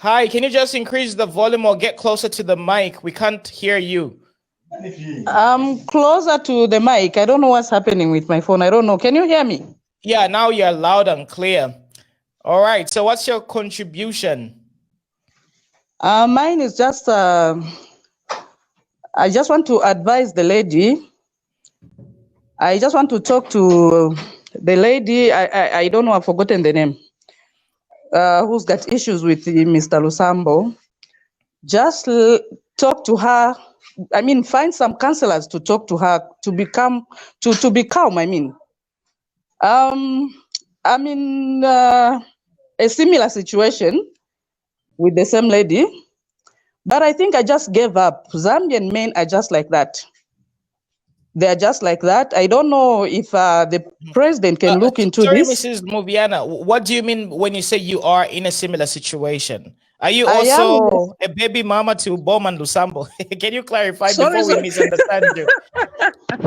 Hi, can you just increase the volume or get closer to the mic? We can't hear you. I'm closer to the mic. I don't know what's happening with my phone. I don't know. Can you hear me? Yeah, now you're loud and clear. All right. So what's your contribution? Mine is just, I just want to advise the lady. I just want to talk to the lady. I don't know. I've forgotten the name. Who's got issues with Mr. Lusambo. Just talk to her. I mean, find some counselors to talk to her to be calm. I'm in a similar situation with the same lady, but I think I just gave up. Zambian men are just like that. They're just like that. I don't know if the president can look into sorry, this. Mrs. Moviana, what do you mean when you say you are in a similar situation? Are you I am also a baby mama to Bowman Lusambo? Can you clarify Sorry, before we sorry. misunderstand you?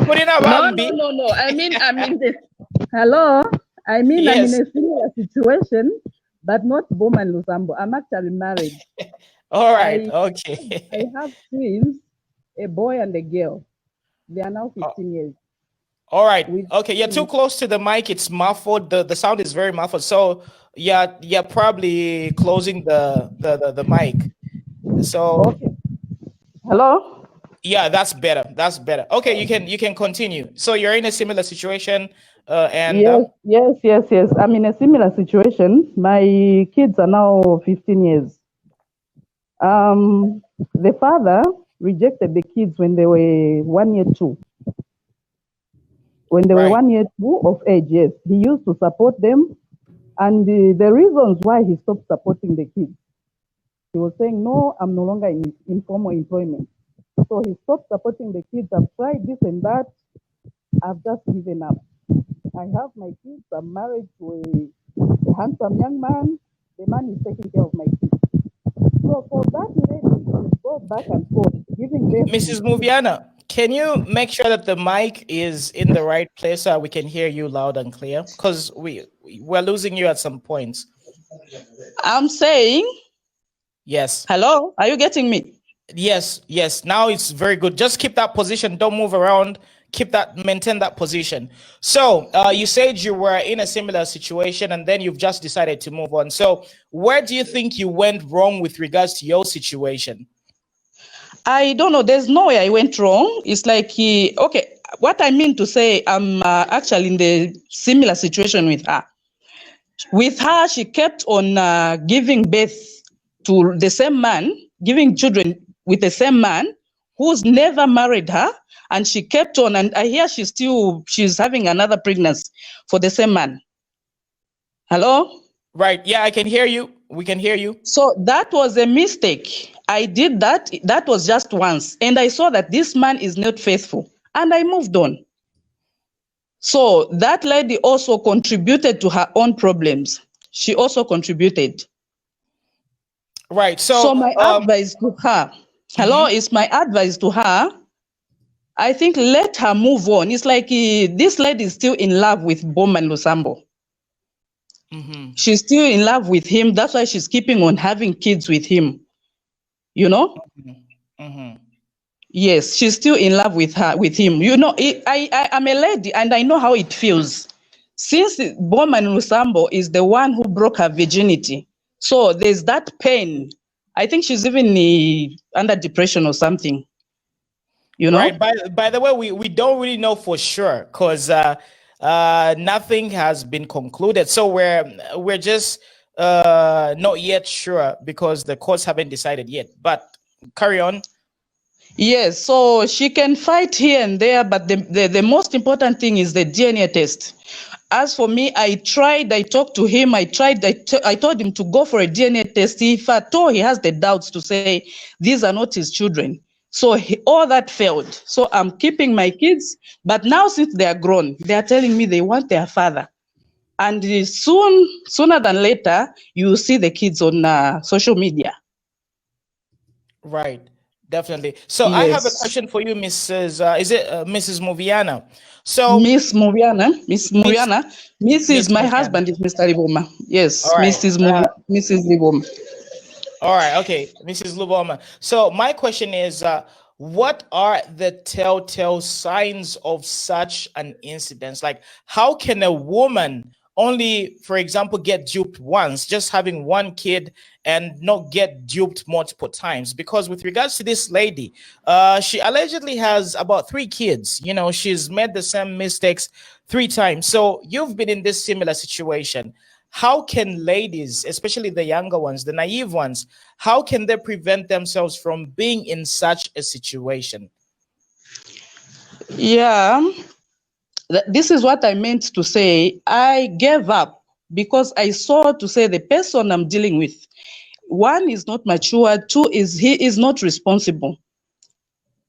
Put it up, No, Ambi. no, no, no. I'm in the. Hello. I'm in Yes. a similar situation, but not Bowman Lusambo. I'm actually married. All right. I Okay. have twins, a boy and a girl. They are now 15 years. All right. Okay. You're too close to the mic. It's muffled. The sound is very muffled. So you're probably closing the mic. So Okay. Hello. yeah, that's better. That's better. Okay, you can continue. So you're in a similar situation, and Yes. I'm in a similar situation. My kids are now 15 years. The father rejected the kids when they were 1 year two. When they were Right. 1 year two of age, yes, he used to support them. And the reasons why he stopped supporting the kids, he was saying, no, I'm no longer in informal employment. So he stopped supporting the kids. I've tried this and that. I've just given up. I have my kids. I'm married to a handsome young man. The man is taking care of my kids. So for that lady to go back and forth, giving birth Mrs. to Moviana, can you make sure that the mic is in the right place so we can hear you loud and clear? Because we're losing you at some points. I'm saying, yes. Hello, are you getting me? Yes. Now it's very good. Just keep that position. Don't move around. Maintain that position. So you said you were in a similar situation and then you've just decided to move on. So where do you think you went wrong with regards to your situation? I don't know. There's no way I went wrong. It's like okay. What I mean to say, I'm actually in the similar situation with her. With her, she kept on giving birth to the same man, giving children with the same man who's never married her, and she kept on. And I hear she's having another pregnancy for the same man. Hello? Right. Yeah, I can hear you. We can hear you. So that was a mistake. I did that. That was just once. And I saw that this man is not faithful. And I moved on. So that lady also contributed to her own problems. She also contributed. Right. So my advice to her, is my advice to her, I think let her move on. It's like this lady is still in love with Bowman Lusambo. She's still in love with him. That's why she's keeping on having kids with him. You know? Yes, she's still in love with him. You know, I'm a lady and I know how it feels. Since Bowman Lusambo is the one who broke her virginity, so there's that pain. I think she's even under depression or something. You know? Right. By the way, we don't really know for sure because nothing has been concluded. So we're just not yet sure because the courts haven't decided yet. But carry on. Yes, so she can fight here and there, but the most important thing is the DNA test. As for me, I talked to him, I told him to go for a DNA test. If at all he has the doubts to say these are not his children. So all that failed. So I'm keeping my kids, but now since they are grown, they are telling me they want their father. And sooner than later, you will see the kids on social media. Right. Definitely. So yes. I have a question for you, Mrs. Is it Mrs. Moviana? So Miss Moviana, Mrs. My husband is Mr. Liboma. Yes, right. Mrs. Liboma. All right, okay, Mrs. Luboma. So my question is, what are the telltale signs of such an incident? Like, how can a woman only, for example, get duped once, just having one kid, and not get duped multiple times? Because with regards to this lady, she allegedly has about 3 kids. You know, she's made the same mistakes 3 times. So you've been in this similar situation. How can ladies, especially the younger ones, the naive ones, how can they prevent themselves from being in such a situation? Yeah, this is what I meant to say. I gave up because I saw to say the person I'm dealing with, one is not mature, two is he is not responsible.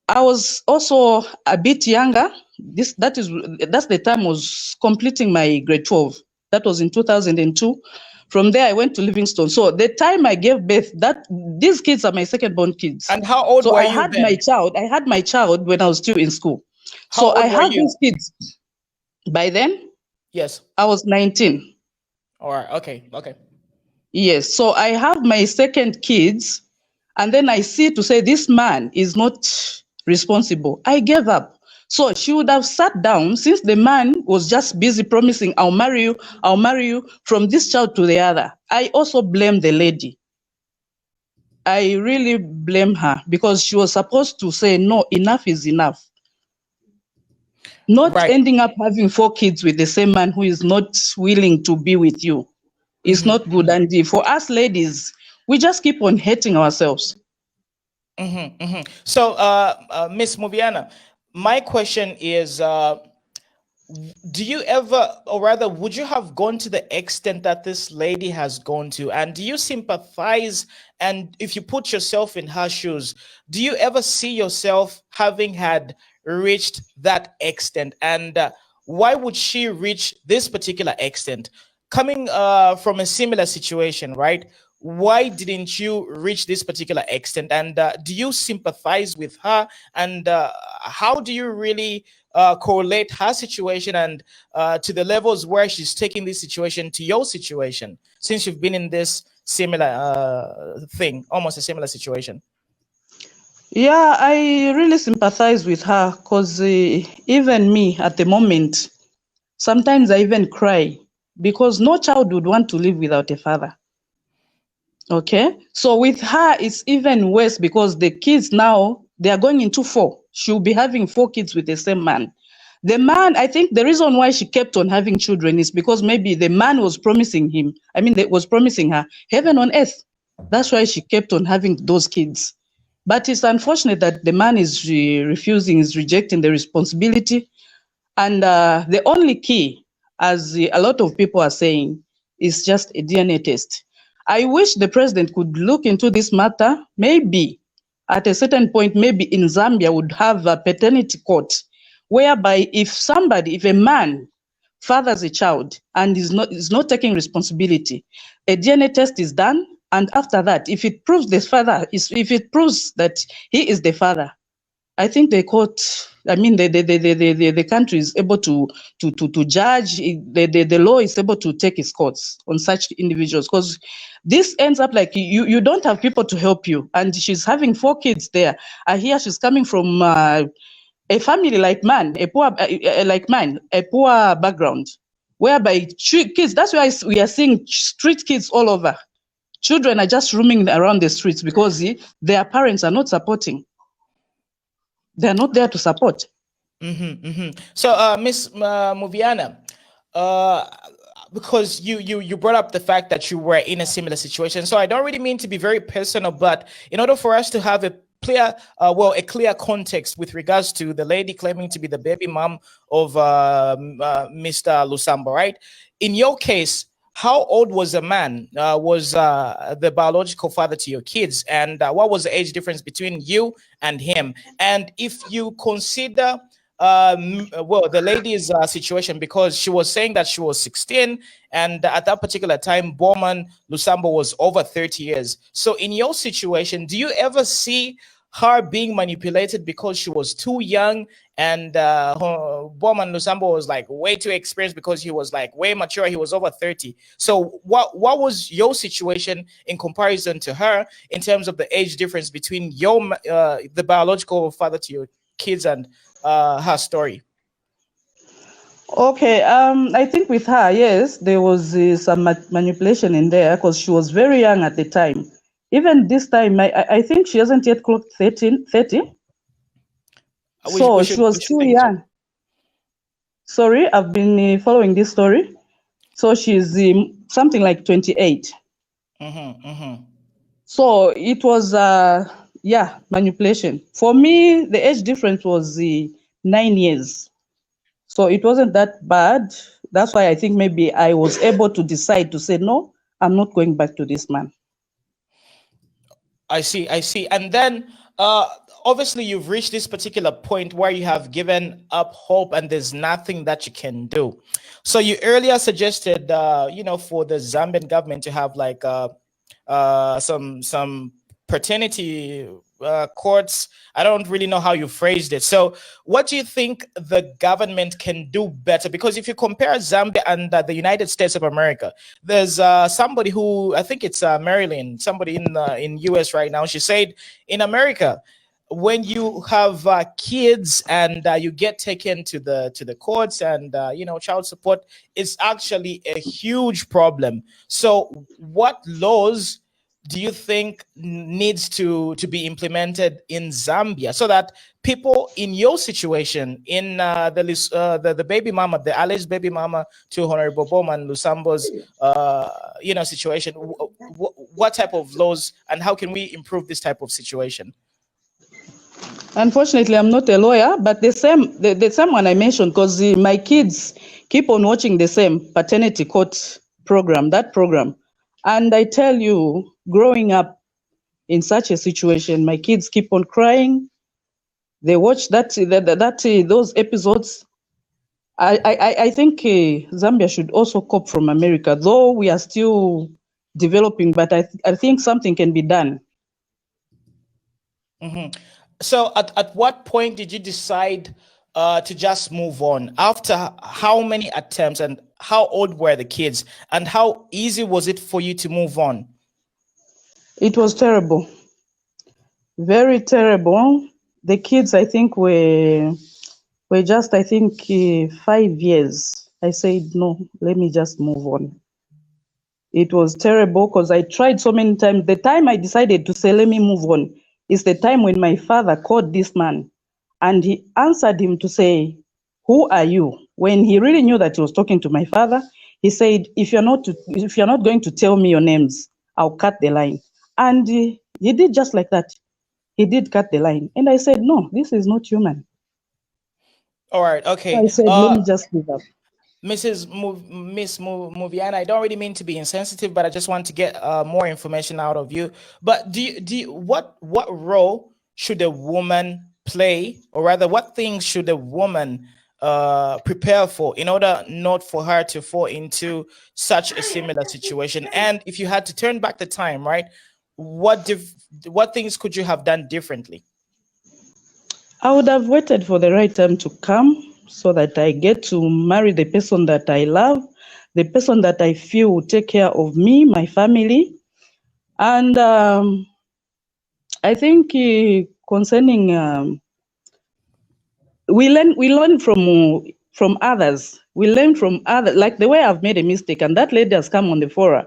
I was also a bit younger. That's the time I was completing my grade 12. That was in 2002. From there, I went to Livingstone. So the time I gave birth, that these kids are my second born kids. And how old So were I you had then? my child when I was still in school. How So I old were have you? these kids. By then, Yes. I was 19. All right. Okay. Okay. Yes. So I have my second kids, and then I see to say this man is not responsible. I gave up. So she would have sat down since the man was just busy promising, I'll marry you from this child to the other. I also blame the lady. I really blame her because she was supposed to say, no, enough is enough. Not Right. ending up having 4 kids with the same man who is not willing to be with you. It's not good. And for us ladies, we just keep on hating ourselves. So, Miss Mubiana, my question is, do you ever, or rather, would you have gone to the extent that this lady has gone to? And do you sympathize? And if you put yourself in her shoes, do you ever see yourself having had reached that extent? And why would she reach this particular extent? Coming from a similar situation, right? Why didn't you reach this particular extent? And do you sympathize with her? And how do you really correlate her situation and to the levels where she's taking this situation to your situation, since you've been in this similar thing, almost a similar situation? Yeah, I really sympathize with her because even me at the moment, sometimes I even cry because no child would want to live without a father. Okay. So with her, it's even worse because the kids now, they are going into 4. She'll be having 4 kids with the same man. The man, I think the reason why she kept on having children is because maybe the man was promising him, was promising her heaven on earth. That's why she kept on having those kids. But it's unfortunate that the man is refusing, is rejecting the responsibility. And the only key, as a lot of people are saying, is just a DNA test. I wish the president could look into this matter. Maybe at a certain point, maybe in Zambia would have a paternity court, whereby if a man fathers a child and is not taking responsibility, a DNA test is done, and after that, if it proves that he is the father, I think the court, the country is able to judge. The law is able to take its courts on such individuals, because this ends up like you don't have people to help you, and she's having 4 kids there. I hear she's coming from a family like mine, a poor background, whereby kids. That's why we are seeing street kids all over. Children are just roaming around the streets because their parents are not supporting. They're not there to support. So, Miss Muviana, uh, because you brought up the fact that you were in a similar situation, so I don't really mean to be very personal, but in order for us to have a clear, a clear context with regards to the lady claiming to be the baby mom of Mr. Lusambo, right? In your case, how old was the man? Was the biological father to your kids, and what was the age difference between you and him? And if you consider the lady's situation, because she was saying that she was 16, and at that particular time Bowman Lusambo was over 30 years. So in your situation, do you ever see her being manipulated because she was too young, and Bowman Lusambo was like way too experienced because he was like way mature. He was over 30. So what was your situation in comparison to her in terms of the age difference between your the biological father to your kids and her story? Okay, I think with her, yes, there was some manipulation in there because she was very young at the time. Even this time, I think she hasn't yet clocked 30. So she was too think so. young. Sorry, I've been following this story. So she's something like 28. So it was, manipulation. For me, the age difference was 9 years. So it wasn't that bad. That's why I think maybe I was able to decide to say, no, I'm not going back to this man. I see. And then obviously you've reached this particular point where you have given up hope and there's nothing that you can do. So you earlier suggested for the Zambian government to have like some paternity courts. I don't really know how you phrased it. So what do you think the government can do better? Because if you compare Zambia and the United States of America, there's somebody who, I think it's Marilyn, somebody in US right now. She said in America, when you have kids and you get taken to the courts and child support is actually a huge problem. So what laws do you think needs to be implemented in Zambia so that people in your situation, in the baby mama, the alleged baby mama to Honorable Bowman Lusambo's situation, what type of laws and how can we improve this type of situation? Unfortunately, I'm not a lawyer, but the same one I mentioned, because my kids keep on watching the same paternity court program, that program. And I tell you, growing up in such a situation, my kids keep on crying. They watch those episodes. I think Zambia should also copy from America, though we are still developing, but I think something can be done. So at what point did you decide to just move on? After how many attempts, and how old were the kids, and how easy was it for you to move on? It was terrible. Very terrible. The kids, I think, were just, I think, 5 years. I said, no, let me just move on. It was terrible because I tried so many times. The time I decided to say, let me move on, is the time when my father called this man and he answered him to say, who are you? When he really knew that he was talking to my father, he said, if you're not going to tell me your names, I'll cut the line. And he did just like that. He did cut the line. And I said, no, this is not human. All right, okay. So I said, let me just give up. Miss Muviana, I don't really mean to be insensitive, but I just want to get more information out of you. But what role should a woman play, or rather, what things should a woman prepare for in order not for her to fall into such a similar situation? And if you had to turn back the time, right, what things could you have done differently? I would have waited for the right time to come so that I get to marry the person that I love, the person that I feel will take care of me, my family. And I think concerning, we learn from others. We learn from others, like the way I've made a mistake and that lady has come on the forum.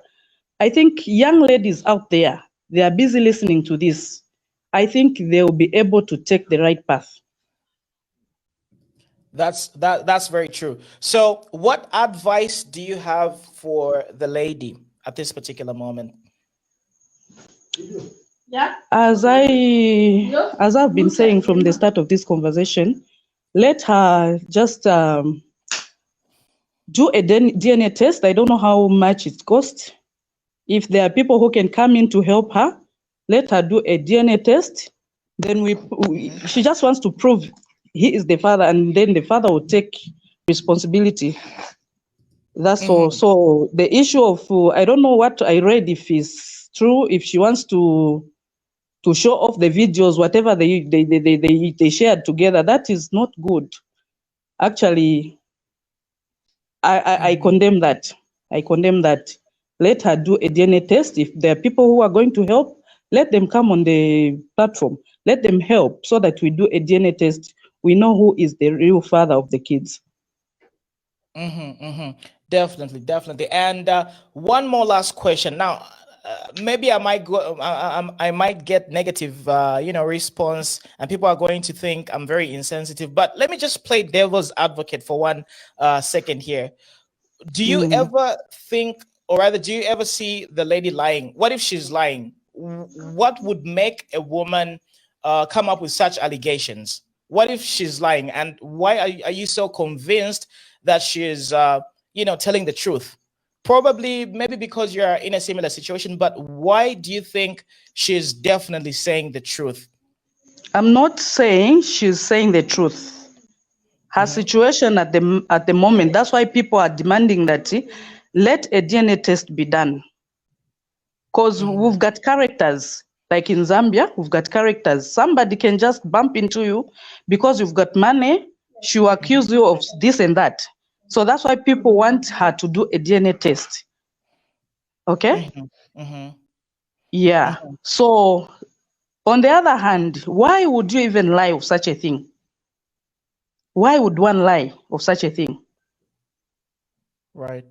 I think young ladies out there, they are busy listening to this. I think they will be able to take the right path. That's very true. So what advice do you have for the lady at this particular moment? Yeah. As I've been saying from the start of this conversation, let her just do a DNA test. I don't know how much it costs. If there are people who can come in to help her, let her do a DNA test. Then she just wants to prove he is the father, and then the father will take responsibility. That's all. So the issue of I don't know what I read, if it's true, if she wants to to show off the videos, whatever they shared together. That is not good. Actually, I condemn that. I condemn that. Let her do a DNA test. If there are people who are going to help, let them come on the platform. Let them help so that we do a DNA test. We know who is the real father of the kids. Definitely, definitely. And one more last question. Now, maybe I might go. I might get negative, response, and people are going to think I'm very insensitive. But let me just play devil's advocate for one second here. Do you ever think, or rather, do you ever see the lady lying? What if she's lying? What would make a woman come up with such allegations? What if she's lying? And why are you so convinced that she is, telling the truth? Probably, maybe because you're in a similar situation, but why do you think she's definitely saying the truth? I'm not saying she's saying the truth. Her situation at the moment, that's why people are demanding that let a DNA test be done. Because we've got characters, like in Zambia, we've got characters. Somebody can just bump into you because you've got money, she will accuse you of this and that. So that's why people want her to do a DNA test. Okay? Yeah. So, on the other hand, why would you even lie of such a thing? Why would one lie of such a thing? Right.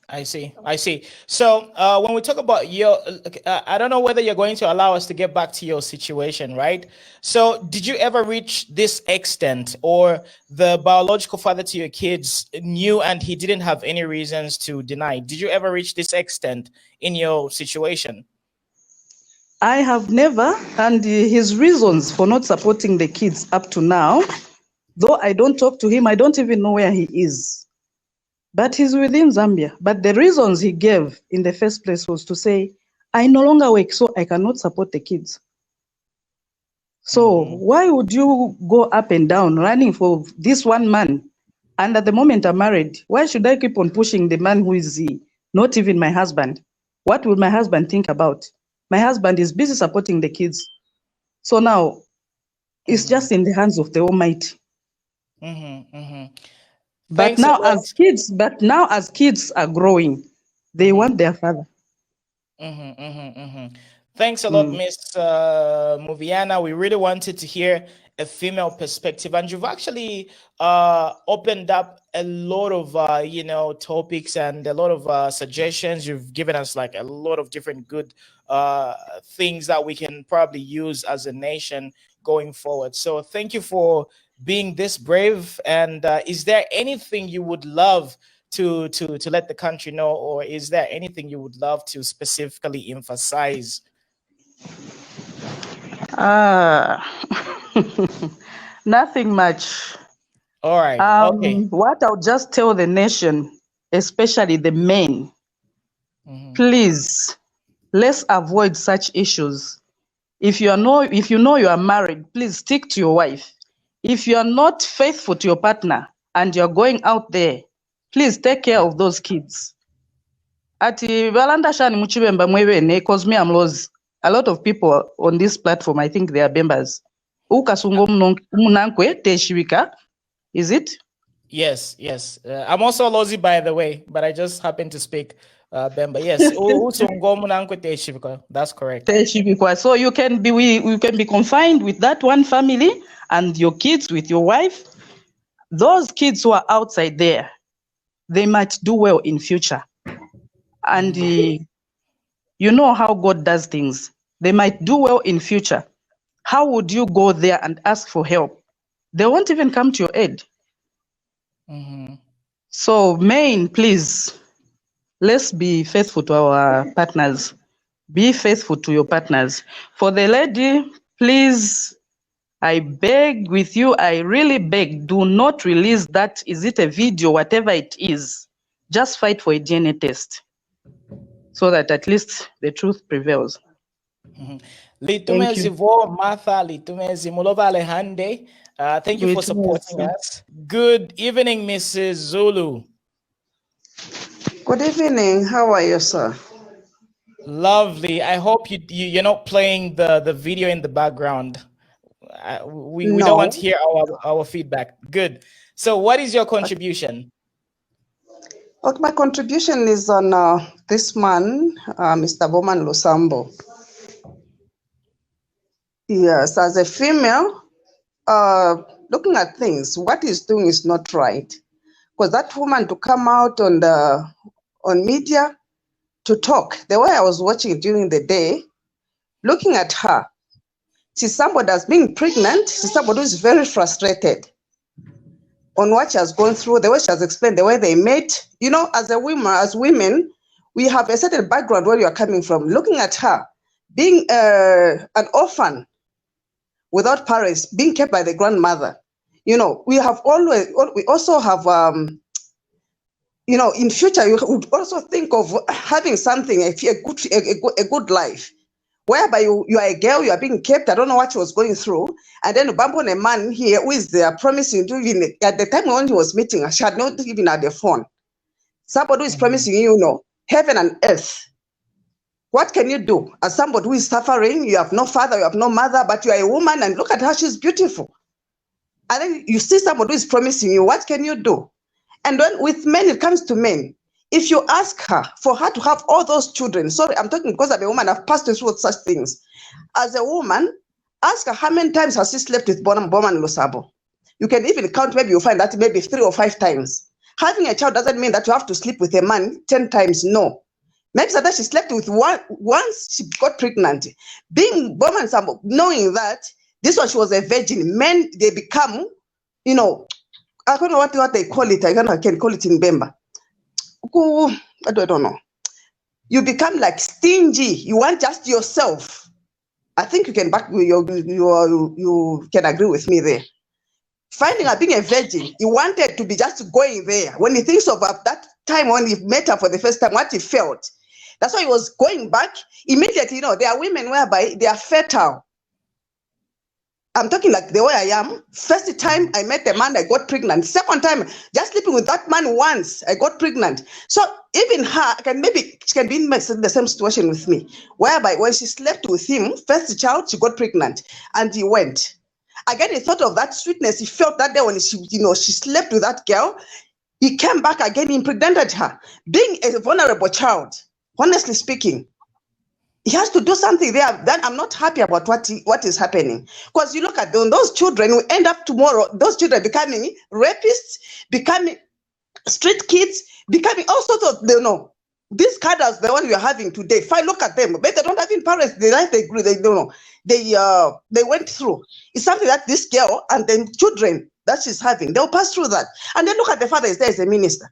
I see. So when we talk about your, I don't know whether you're going to allow us to get back to your situation, right? So did you ever reach this extent, or the biological father to your kids knew and he didn't have any reasons to deny? Did you ever reach this extent in your situation? I have never, and his reasons for not supporting the kids up to now, though I don't talk to him, I don't even know where he is. But he's within Zambia. But the reasons he gave in the first place was to say, I no longer work, so I cannot support the kids. So why would you go up and down running for this one man? And at the moment I'm married, why should I keep on pushing the man who is not even my husband? What will my husband think about? My husband is busy supporting the kids. So now it's just in the hands of the Almighty. But now as kids are growing, they want their father. Thanks a lot, Miss Moviana. We really wanted to hear a female perspective, and you've actually opened up a lot of topics and a lot of suggestions. You've given us like a lot of different good things that we can probably use as a nation going forward. So thank you for being this brave. And is there anything you would love to let the country know, or is there anything you would love to specifically emphasize? Nothing much. All right. Okay. What I'll just tell the nation, especially the men, please, let's avoid such issues. If you know you are married, please stick to your wife. If you are not faithful to your partner and you're going out there, please take care of those kids. Ati balanda shani muchibemba mwebene, cause me I'm lost. A lot of people on this platform, I think they are members. Ukasungo munankwe teshibika, is it? Yes. I'm also Lozi, by the way, but I just happen to speak Bemba. Yes. That's correct. So you can be confined with that one family and your kids with your wife. Those kids who are outside there, they might do well in future. And you know how God does things. They might do well in future. How would you go there and ask for help? They won't even come to your aid. So, men, please, let's be faithful to our partners. Be faithful to your partners. For the lady, please, I beg with you, I really beg, do not release that. Is it a video, whatever it is? Just fight for a DNA test so that at least the truth prevails. Litumezi vo Martha, litumezi mulova alehande. Thank you for supporting us. Good evening, Mrs. Zulu. Good evening. How are you, sir? Lovely. I hope you're not playing the video in the background. We don't want to No. hear our feedback. Good. So what is your contribution? Okay, my contribution is on this man, Mr. Bowman Lusambo. Yes, as a female, looking at things, what he's doing is not right. Because that woman to come out on media to talk, the way I was watching it during the day, looking at her, she's somebody that's being pregnant, she's somebody who's very frustrated on what she has gone through, the way she has explained, the way they met. You know, as women, we have a certain background where you are coming from. Looking at her, being an orphan without parents, being kept by the grandmother. You know, we also have, you know, in future, you would also think of having something, a good life, whereby you are a girl, you are being kept. I don't know what she was going through. And then you bump on a man here who is there promising to, even at the time when he was meeting her, she had not even had a phone. Somebody who is promising you, heaven and earth. What can you do? As somebody who is suffering, you have no father, you have no mother, but you are a woman, and look at her, she's beautiful. And then you see somebody who is promising you, what can you do? And then with men, it comes to men. If you ask her, for her to have all those children, sorry, I'm talking because I'm a woman, I've passed through such things. As a woman, ask her how many times has she slept with Bowman Lusambo. You can even count, maybe you'll find that maybe 3 or 5 times. Having a child doesn't mean that you have to sleep with a man 10 times, no. Maybe that she slept with one once she got pregnant. Being Bowman Lusambo, knowing that this one, she was a virgin, men, they become, I don't know what they call it. I can call it in Bemba. I don't know. You become like stingy. You want just yourself. I think you can you can agree with me there. Finding her being a virgin, he wanted to be just going there. When he thinks of that time when he met her for the first time, what he felt. That's why he was going back immediately. There are women whereby they are fertile. I'm talking like the way I am. First time I met a man, I got pregnant. Second time, just sleeping with that man once, I got pregnant. So even her, she can be in the same situation with me, whereby when she slept with him, first child, she got pregnant, and he went. Again, he thought of that sweetness. He felt that day when she slept with that girl. He came back again, he impregnated her. Being a vulnerable child, honestly speaking, he has to do something there. Then I'm not happy about what is happening. Because you look at those children who end up tomorrow, those children becoming rapists, becoming street kids, becoming all sorts of, these cadres, the one we are having today. If I look at them, but they don't have parents, the life they grew, they don't know. They went through. It's something that this girl and then children that she's having, they'll pass through that. And then look at the father is there as a minister.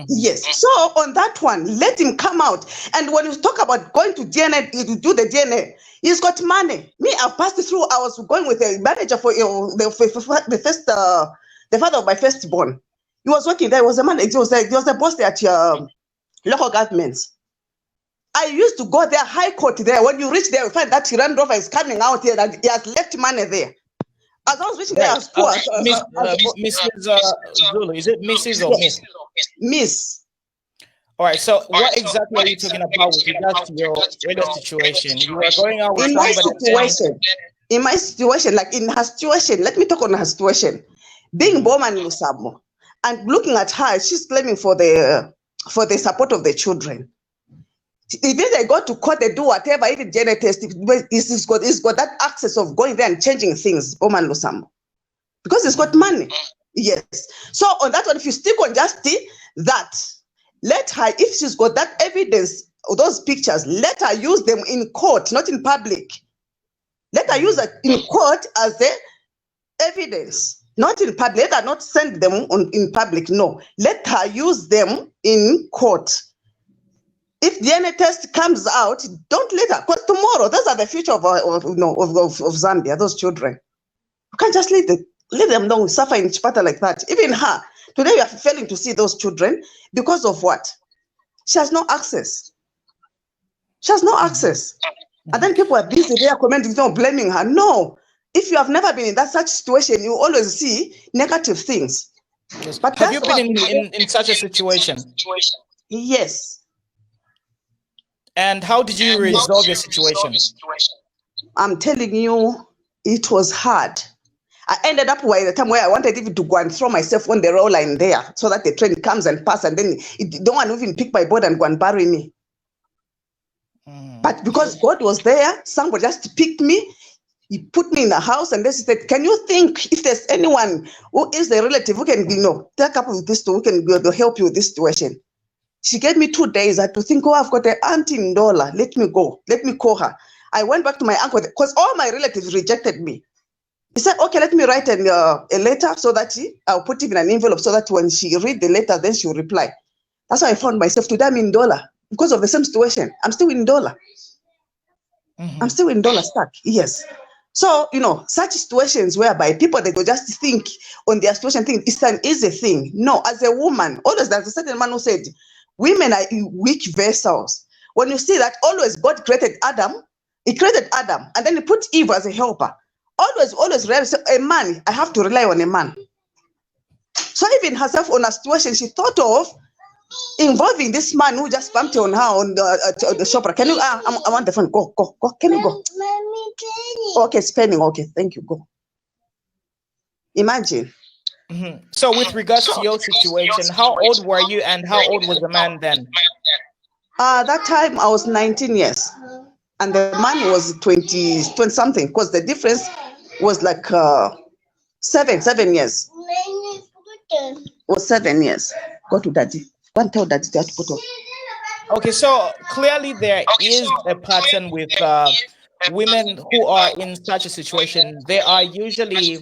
Yes. So on that one, let him come out. And when you talk about going to DNA to do the DNA, he's got money. Me, I passed through. I was going with a manager for the father of my firstborn. He was working there. He was a manager. He was a boss there at local governments. I used to go there, high court there. When you reach there, you find that Land Rover is coming out here and he has left money there. As I was reaching there, I was poor. Mrs. Zulu, is it Mrs. or Miss? Miss. All right. So, what exactly are you talking about with regards to your radio situation? You were going out with somebody. In my situation, like in her situation, let me talk on her situation. Being Bowman Lusambo and looking at her, she's claiming for the support of the children. Even they go to court, they do whatever, even DNA test, he's got that access of going there and changing things, Bowman Lusambo. Because he's got money. Yes. So on that one, if you stick on just that, let her, if she's got that evidence, or those pictures, let her use them in court, not in public. Let her use it in court as the evidence, not in public. Let her not send them in public. No. Let her use them in court. If DNA test comes out, don't let her, because tomorrow, those are the future of Zambia, those children. You can't just let them know suffer in Chipata like that. Even her, today we are failing to see those children because of what? She has no access. She has no access. And then people are busy there commenting, blaming her. No. If you have never been in such situation, you always see negative things. Yes. But have you been in such a situation? Yes. And how did you resolve your situation? I'm telling you, it was hard. I ended up by the time where I wanted even to go and throw myself on the rail line there so that the train comes and passes, and then don't want to even pick my board and go and bury me. But because God was there, somebody just picked me. He put me in a house, and then he said, "Can you think if there's anyone who is a relative who can, take up with this, who can help you with this situation?" She gave me 2 days. I had to think, I've got an auntie in Ndola. Let me go. Let me call her. I went back to my uncle because all my relatives rejected me. He said, "Okay, let me write a letter so that I'll put it in an envelope so that when she read the letter, then she'll reply." That's how I found myself today. I'm in Ndola because of the same situation. I'm still in Ndola. I'm still in Ndola stuck. Yes. So, such situations whereby people, they go just think on their situation, think it's an easy thing. No, as a woman, always there's a certain man who said, women are weak vessels. When you see that, always God created Adam, he created Adam, and then he put Eve as a helper. Always rely on a man. I have to rely on a man. So even herself on a situation, she thought of involving this man who just bumped on her on the shopper. Can you? I want the phone. Go. Can you go? Okay, spending. Okay, thank you. Go. Imagine. So, with regards to your situation, how old were you, and how old was the man then? That time I was 19 years, and the man was 20 something. Because the difference was like 7 years. Was 7 years. Go to daddy. Go and tell daddy to put on. Okay, so clearly there is a pattern with women who are in such a situation. They are usually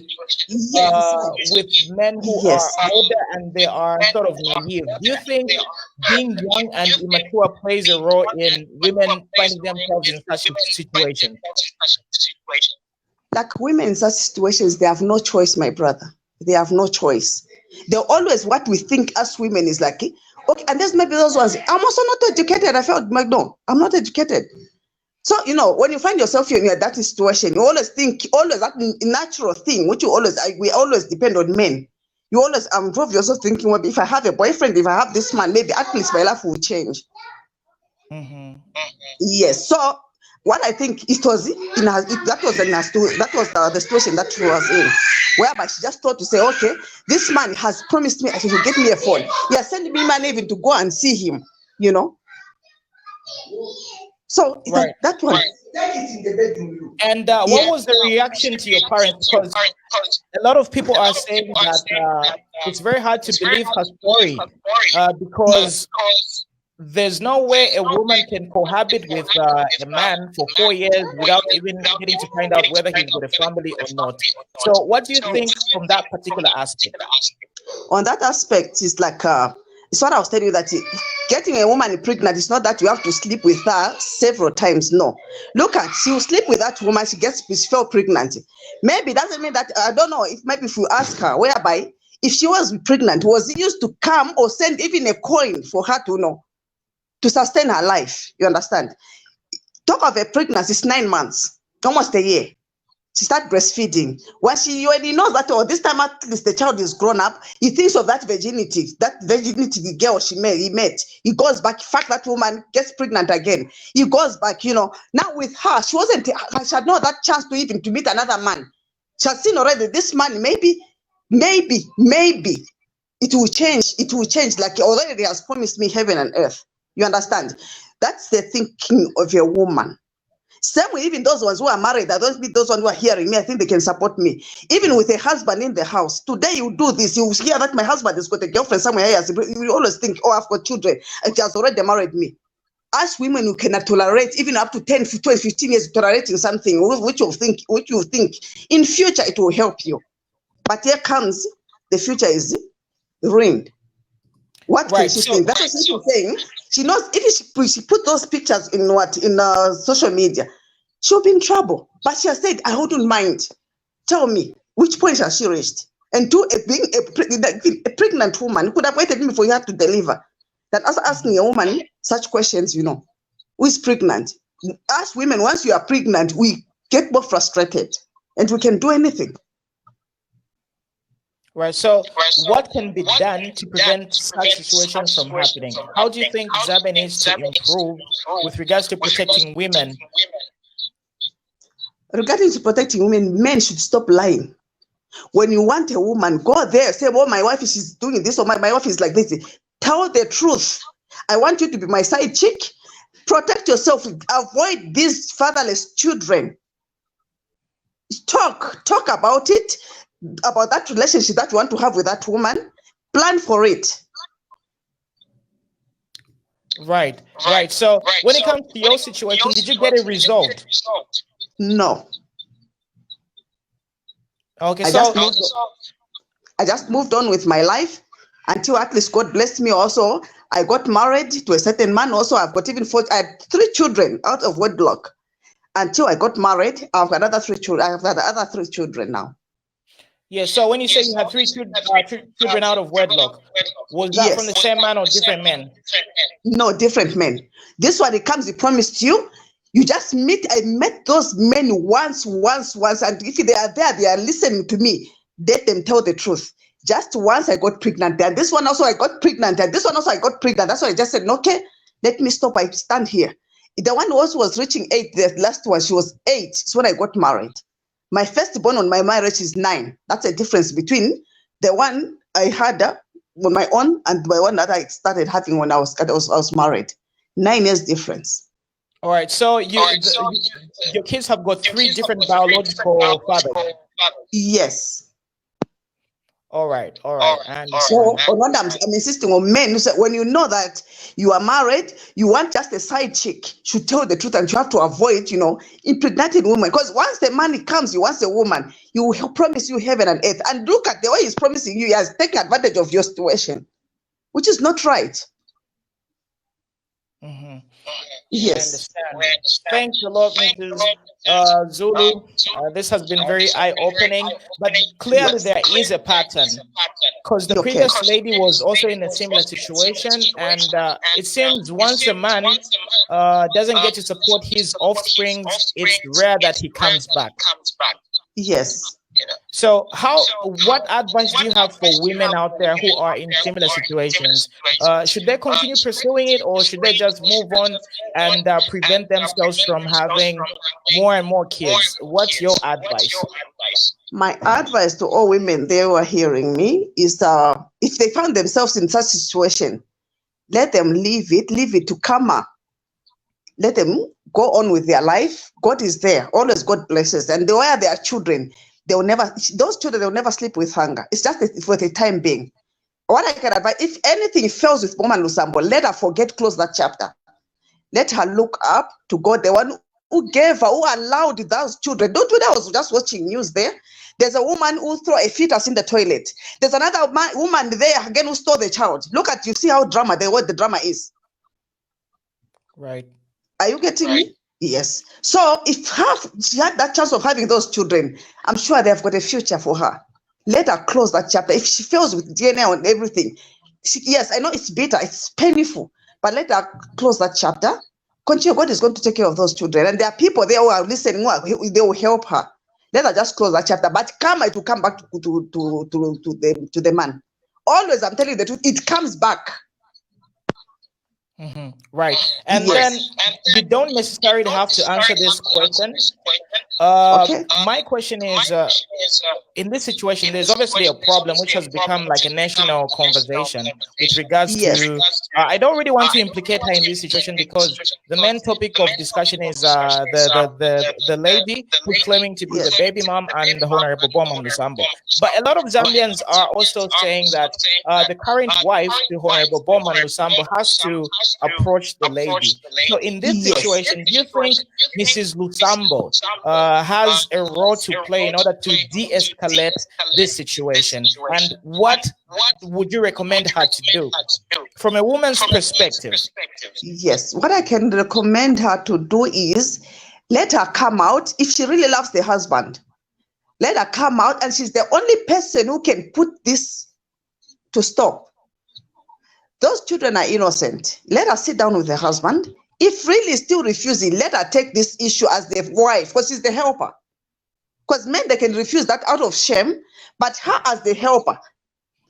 with men who are older, and they are sort of naive. Do you think being young and immature plays a role in women finding themselves in such situations? Like women in such situations, they have no choice, my brother. They have no choice. They're always, what we think as women is like, okay, and there's maybe those ones. I'm also not educated. I felt like, no, I'm not educated. So, when you find yourself in that situation, you always think, that natural thing, which we always depend on men. You always improve yourself thinking, well, if I have a boyfriend, if I have this man, maybe at least my life will change. Yes. So what I think it was that was the situation that she was in, whereby she just thought to say, okay, this man has promised me he will get me a phone. He has sent me money even to go and see him, So right. that one. And what was the reaction to your parents? Because a lot of people are saying that it's very hard to believe her story because there's no way a woman can cohabit with a man for 4 years without even getting to find out whether he's got a family or not. So what do you think from that particular aspect? On that aspect, it's like, it's what I was telling you, that getting a woman pregnant is not that you have to sleep with her several times. No. Look at, she will sleep with that woman, she fell pregnant. Maybe doesn't mean that, I don't know, if you ask her, whereby, if she was pregnant, was it used to come or send even a coin for her to know? To sustain her life, you understand? Talk of a pregnancy, it's 9 months, almost a year. She started breastfeeding. When she already knows that, this time at least the child is grown up, he thinks of that virginity the girl he met. He goes back, fact that woman gets pregnant again. He goes back, now with her, she had not that chance to even to meet another man. She has seen already this man, maybe, it will change, like already has promised me heaven and earth. You understand? That's the thinking of a woman. Same with even those ones who are married. I don't think those ones who are hearing me, I think they can support me. Even with a husband in the house, today you do this, you hear that my husband has got a girlfriend somewhere else. You always think, I've got children, and she has already married me. As women, you cannot tolerate even up to 10, 12, 15 years tolerating something which you think in future it will help you. But here comes, the future is ruined. What can she think? That's what she's saying. She knows if she put those pictures in social media, she'll be in trouble. But she has said, I wouldn't mind. Tell me, which point has she reached? And being a pregnant woman who could have waited before you have to deliver. That also asking a woman such questions, who is pregnant? As women, once you are pregnant, we get more frustrated and we can do anything. Right. So, what can be done to prevent such situations from happening? How do you think Zambia needs to improve with regards to protecting women? Regarding to protecting women, men should stop lying. When you want a woman, go there, say, oh, my wife is doing this, or my wife is like this. Tell the truth. I want you to be my side chick. Protect yourself. Avoid these fatherless children. Talk about it, about that relationship that you want to have with that woman. Plan for it. Right. So, when it comes to your situation, did you get it resolved? No. Okay, I just moved on with my life until at least God blessed me. Also, I got married to a certain man. Also, I've got I had 3 children out of wedlock. Until I got married, I've got another 3 children. I have got other 3 children now. Yeah. So when you say you had 3 children out of wedlock, was that from the same man or different men? No, different men. This one, it comes, he promised you. You just meet. I met those men once, and if they are there, they are listening to me. Let them tell the truth. Just once I got pregnant, and this one also I got pregnant, and this one also I got pregnant. That's why I just said, okay, let me stop. I stand here. The one who also was reaching 8, the last one, she was 8. It's when I got married. My firstborn on my marriage is 9. That's a difference between the one I had on my own and the one that I started having when I was married. 9 years difference. All right. So your kids have got 3 different biological fathers. Yes. All right. So what I'm insisting on men, when you know that you are married, you want just a side chick, should tell the truth, and you have to avoid, impregnating women. Because once the man comes, he wants a woman, he will promise you heaven and earth. And look at the way he's promising you, he has taken advantage of your situation, which is not right. Mm-hmm. Yes. Thanks a lot, Mrs. Zulu. This has been very eye-opening, but clearly there is a pattern, because the previous lady was also in a similar situation, and it seems once a man doesn't get to support his offspring, it's rare that he comes back. Yes. So what advice do you have for women out there who are in similar situations? Should they continue pursuing it, or should they just move on and prevent themselves from having more and more kids? What's your advice? My advice to all women they who are hearing me is if they found themselves in such a situation, let them leave it to karma. Let them go on with their life. God is there. Always God blesses. And the way they are children, those children, they'll never sleep with hunger. It's just for the time being. What I can advise, if anything fails with Bowman Lusambo, let her close that chapter. Let her look up to God, the one who gave her, who allowed those children. Don't do that. I was just watching news there. There's a woman who threw a fetus in the toilet. There's another woman there again who stole the child. Look at, you see how what the drama is. Right. Are you getting me? Yes. So if she had that chance of having those children, I'm sure they've got a future for her. Let her close that chapter. If she fails with DNA and everything, yes, I know it's bitter, it's painful, but let her close that chapter. Continue. God is going to take care of those children, and there are people there who are listening. They will help her. Let her just close that chapter. But karma, it will come back to the man. Always, I'm telling you the truth. It comes back. Mm-hmm. Right. And then you don't necessarily have to answer this question. My question is, in this situation, there's obviously a problem which has become like a national conversation with regards to, I don't really want to implicate her in this situation, because the main topic of discussion is the lady who's claiming to be the baby mom and the Honorable Bowman Lusambo. But a lot of Zambians are also saying that the current wife, the Honorable Bowman Lusambo, has to approach the lady. So in this situation, do you think Mrs. Lusambo has a role to play in order to de-escalate this situation? And what would you recommend her to do from a woman's perspective? Yes, what I can recommend her to do is let her come out. If she really loves the husband, let her come out, and she's the only person who can put this to stop. Those children are innocent. Let her sit down with the husband. If really still refusing, let her take this issue as the wife, because she's the helper. Because men, they can refuse that out of shame, but her as the helper,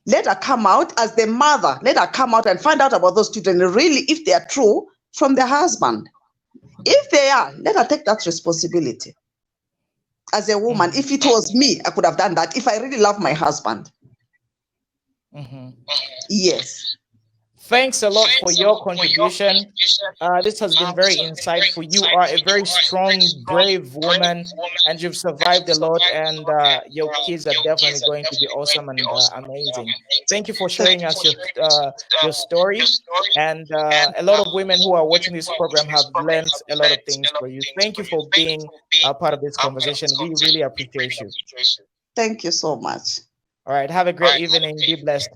let her come out. As the mother, let her come out and find out about those children, really, if they are true, from their husband. If they are, let her take that responsibility. As a woman, if it was me, I could have done that if I really love my husband. Yes. Thanks a lot for your contribution. This has been very insightful. You are a very strong, brave woman, and you've survived a lot, and your kids are definitely going to be awesome and amazing. Thank you for sharing us your story, and a lot of women who are watching this program have learned a lot of things for you. Thank you for being a part of this conversation. We really appreciate you. Thank you so much. All right, have a great evening. Be blessed.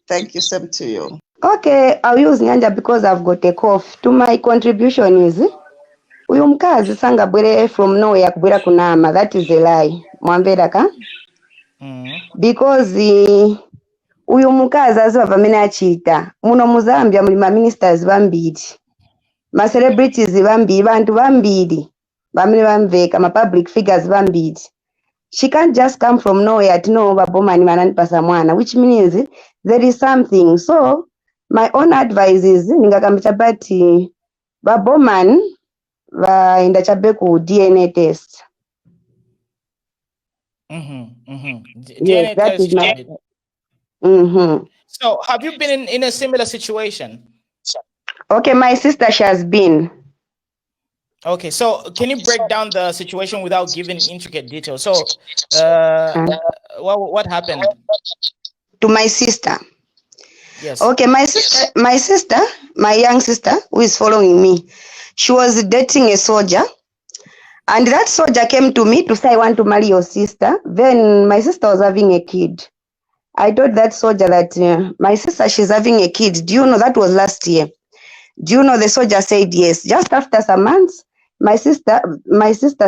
Thank you, same to you. Okay, I'll use Nyanja because I've got a cough. To my contribution is uyu mkazi sanga bwere from nowhere kubwera kunama. That is a lie. Mwambeda ka? Because uyu mukazi aziva vamene achita. Muno mu Zambia muli ma ministers bambiri. Ma celebrities bambiri, bantu bambiri. Vamene bamveka, ma public figures bambiri. She can't just come from nowhere to know Bowman mananipasa mwana, which means there is something. So my own advice is ningakambira bati Bowman vaenda chabe ku DNA test. DNA that test. is my. So have you been in a similar situation? Okay, my sister, she has been. Okay, so can you break down the situation without giving intricate details? So what happened? To my sister. Yes. Okay, my sister, my young sister who is following me, she was dating a soldier, and that soldier came to me to say, I want to marry your sister. Then my sister was having a kid. I told that soldier that my sister, she's having a kid. Do you know that was last year? Do you know the soldier said yes? Just after some months, my sister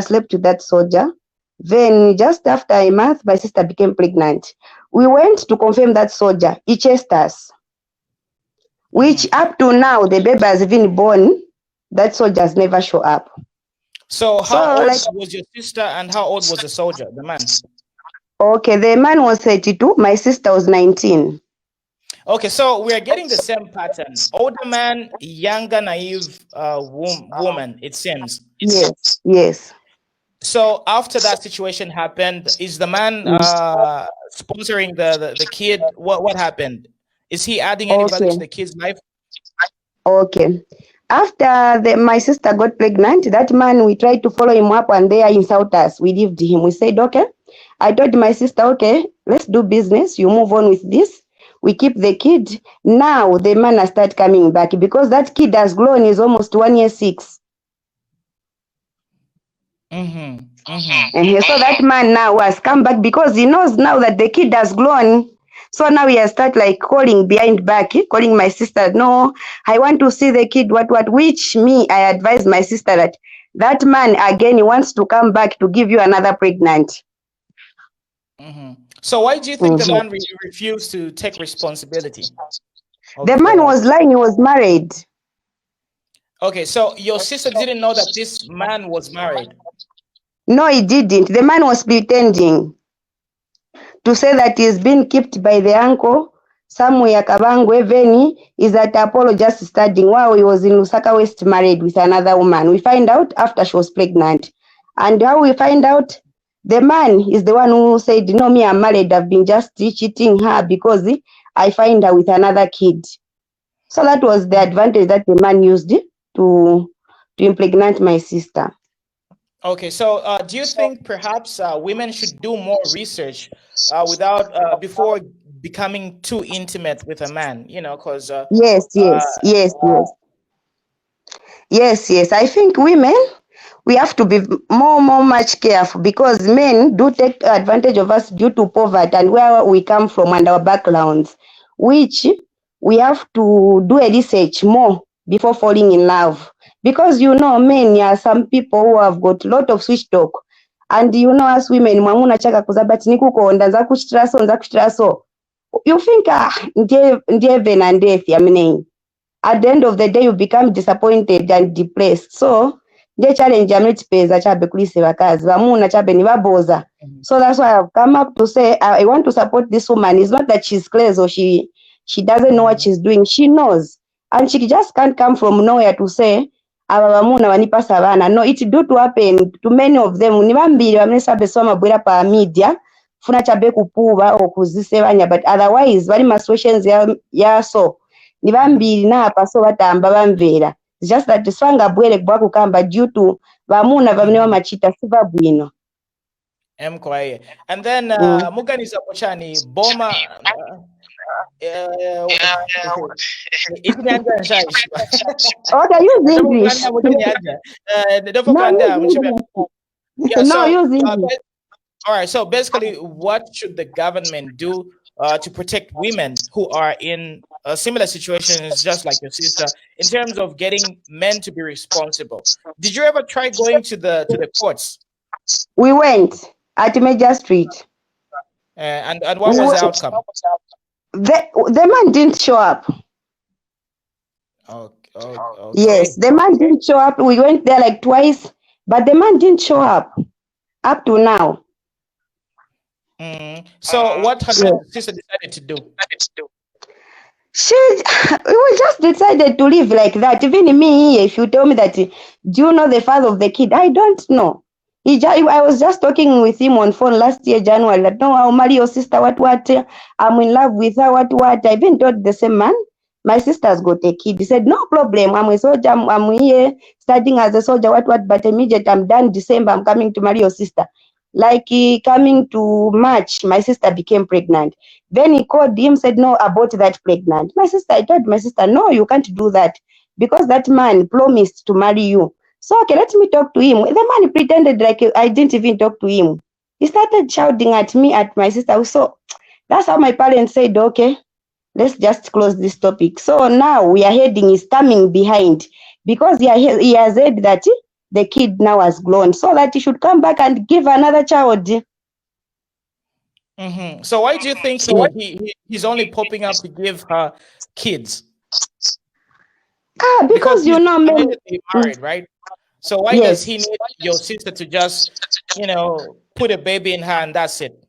slept with that soldier. Then just after a month, my sister became pregnant. We went to confirm that soldier. He chased us. Which up to now, the baby has been born. That soldier has never show up. So how old was your sister and how old was the soldier, the man? Okay, the man was 32. My sister was 19. Okay, so we are getting the same pattern. Older man, younger, naive woman, it seems. Yes, yes. So after that situation happened, is the man sponsoring the kid? What happened? Is he adding any value to the kid's life? Okay. After my sister got pregnant, that man, we tried to follow him up and there insult us. We left him. We said, okay. I told my sister, okay, let's do business. You move on with this. We keep the kid. Now the man has started coming back because that kid has grown. Is almost 1 year 6. So that man now has come back because he knows now that the kid has grown. So now he has started like calling behind back, calling my sister. No, I want to see the kid. What? Which me, I advised my sister that man again, he wants to come back to give you another pregnant. So why do you think the man refused to take responsibility? The man was lying. He was married. Okay, so your sister didn't know that this man was married? No, he didn't. The man was pretending to say that he's been kept by the uncle somewhere, Kabangwe. Veni is at Apollo just studying while he was in Lusaka West married with another woman. We find out after she was pregnant. And how we find out? The man is the one who said, no, me, I'm married. I've been just cheating her because I find her with another kid. So that was the advantage that the man used to impregnate my sister. Okay, so do you think perhaps women should do more research before becoming too intimate with a man? You know, because yes. I think women, we have to be much careful because men do take advantage of us due to poverty and where we come from and our backgrounds, which we have to do a research more before falling in love. Because men, some people who have got a lot of switch talk. And as women, mwamuna chaka kuzabati nikukonda nza kuchiraso. You think, heaven and death, at the end of the day, you become disappointed and depressed. So, nje challenge amechipeza chabe kulise bakazi bamuna chabe nibaboza. So that's why I've come up to say I want to support this woman. It's not that she's crazy or she doesn't know what she's doing. She knows, and she just can't come from nowhere to say aba bamuna banipasa bana. No, it do to happen to many of them. Nibambiri bamesa besoma bwera pa media funa chabe kupuba okuzisebanya, but otherwise bali ma situations ya so nibambiri napa so batamba bamvera. It's just that swanga bwere bwa kukamba due to bamuna bamne bamachita siva bwino. Mkwaye. And then Muganiza Pochani, Boma what are you English? Yeah, use so English. all right, so basically what should the government do to protect women who are in similar situations just like your sister in terms of getting men to be responsible? Did you ever try going to the courts? We went at Major Street. And what was the outcome? The man didn't show up. Okay. Yes, the man didn't show up. We went there like twice, but the man didn't show up to now. So what has your sister decided to do? We just decided to live like that. Even me, if you tell me that, do you know the father of the kid? I don't know. I was just talking with him on phone last year, January. Like, no, I'll marry your sister. What? I'm in love with her. What? I even told the same man, my sister's got a kid. He said, no problem. I'm a soldier. I'm here studying as a soldier. What? But immediately I'm done December. I'm coming to marry your sister. Like coming to March, my sister became pregnant. Then he called him, said, no, about that pregnant. I told my sister, no, you can't do that because that man promised to marry you. So, okay, let me talk to him. The man pretended like I didn't even talk to him. He started shouting at me, at my sister. So that's how my parents said, okay, let's just close this topic. So now we are heading, is coming behind because he has said that the kid now has grown so that he should come back and give another child. So why do you think he's only popping up to give her kids? Because you know, married, right? So why does he need your sister to just, put a baby in her and that's it?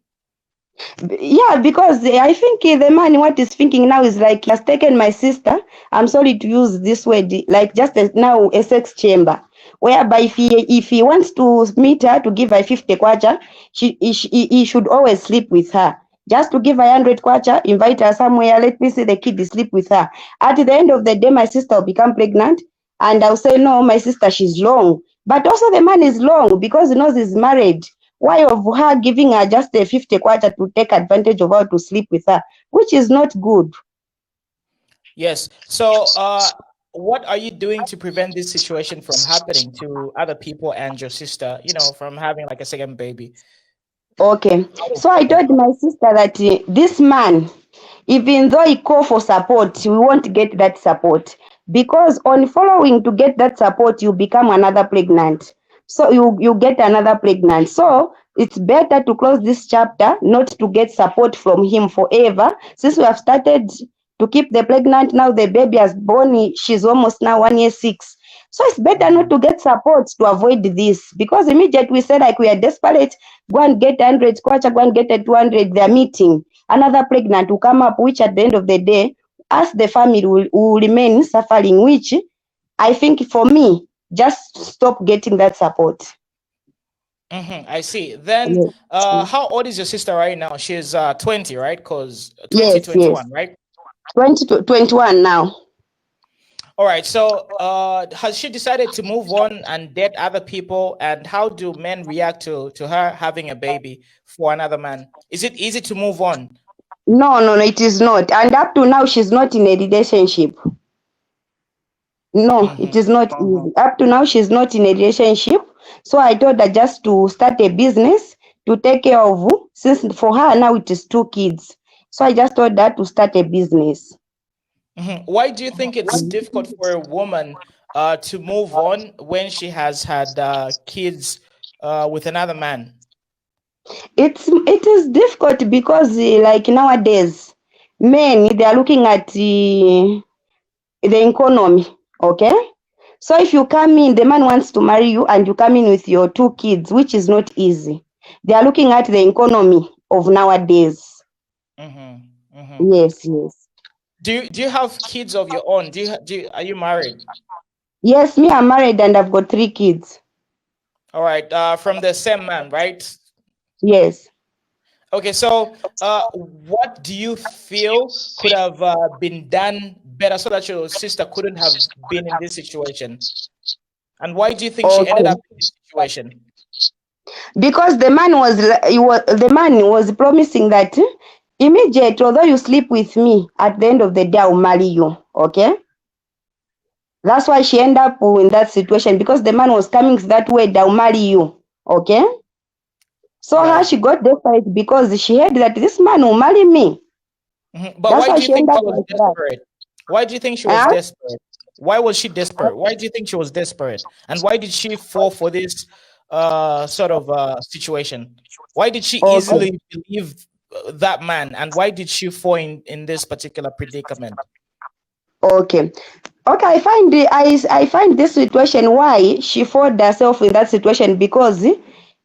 Yeah, because I think the man, what he's thinking now is like he has taken my sister. I'm sorry to use this word, like just now a sex chamber, whereby if he wants to meet her to give her 50 kwacha, he should always sleep with her. Just to give her 100 kwacha, invite her somewhere, let me see the kid sleep with her. At the end of the day, my sister will become pregnant, and I'll say, no, my sister, she's long. But also the man is long because he knows he's married. Why of her giving her just a 50 kwacha to take advantage of her to sleep with her, which is not good. Yes. So what are you doing to prevent this situation from happening to other people and your sister, from having like a second baby? Okay. So I told my sister that this man, even though he call for support, we won't get that support. Because on following to get that support, you become another pregnant. So you get another pregnant. So it's better to close this chapter, not to get support from him forever. Since we have started to keep the pregnant, now the baby has born, she's almost now 1 year 6. So it's better not to get support to avoid this. Because immediately we said like we are desperate, go and get 100 kwacha, go and get a 200, they're meeting. Another pregnant will come up, which at the end of the day, us the family will remain suffering, which I think for me, just stop getting that support. I see. Then how old is your sister right now? She's 20, right? Because 2021, yes. Right? 2021 now. All right. So has she decided to move on and date other people? And how do men react to her having a baby for another man? Is it easy to move on? No, it is not. And up to now, she's not in a relationship. No, it is not easy. Up to now, she's not in a relationship. So I told her just to start a business to take care of, since for her now it is 2 kids. So I just told her to start a business. Why do you think it's difficult for a woman to move on when she has had kids with another man? It is difficult because like nowadays, men, they are looking at the economy, okay? So if you come in, the man wants to marry you and you come in with your 2 kids, which is not easy. They are looking at the economy of nowadays. Yes, yes. Do you have kids of your own? Are you married? Yes, me, I'm married and I've got 3 kids. All right, from the same man, right? Yes. Okay, so what do you feel could have been done better so that your sister couldn't have been in this situation? And why do you think she ended up in this situation? Because the man was promising that immediately, although you sleep with me, at the end of the day, I'll marry you. Okay? That's why she ended up in that situation, because the man was coming that way, I'll marry you. Okay? So Right. how she got desperate because she heard that this man will marry me. But That's why do you think she was like desperate? Why do you think she was desperate? Why was she desperate? Why do you think she was desperate? And why did she fall for this sort of situation? Why did she easily believe that man? And why did she fall in this particular predicament? Okay. I find this situation why she found herself in that situation, because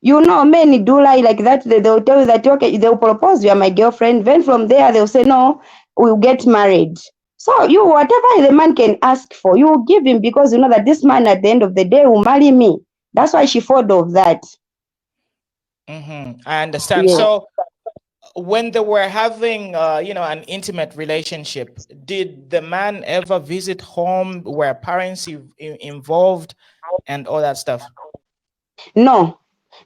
many do lie like that. They'll tell you that, okay, they'll propose, you are my girlfriend. Then from there they'll say, no, we'll get married. So whatever the man can ask for, you will give him, because you know that this man at the end of the day will marry me. That's why she thought of that. I understand. Yeah. So when they were having an intimate relationship, did the man ever visit home? Were parents involved and all that stuff? No,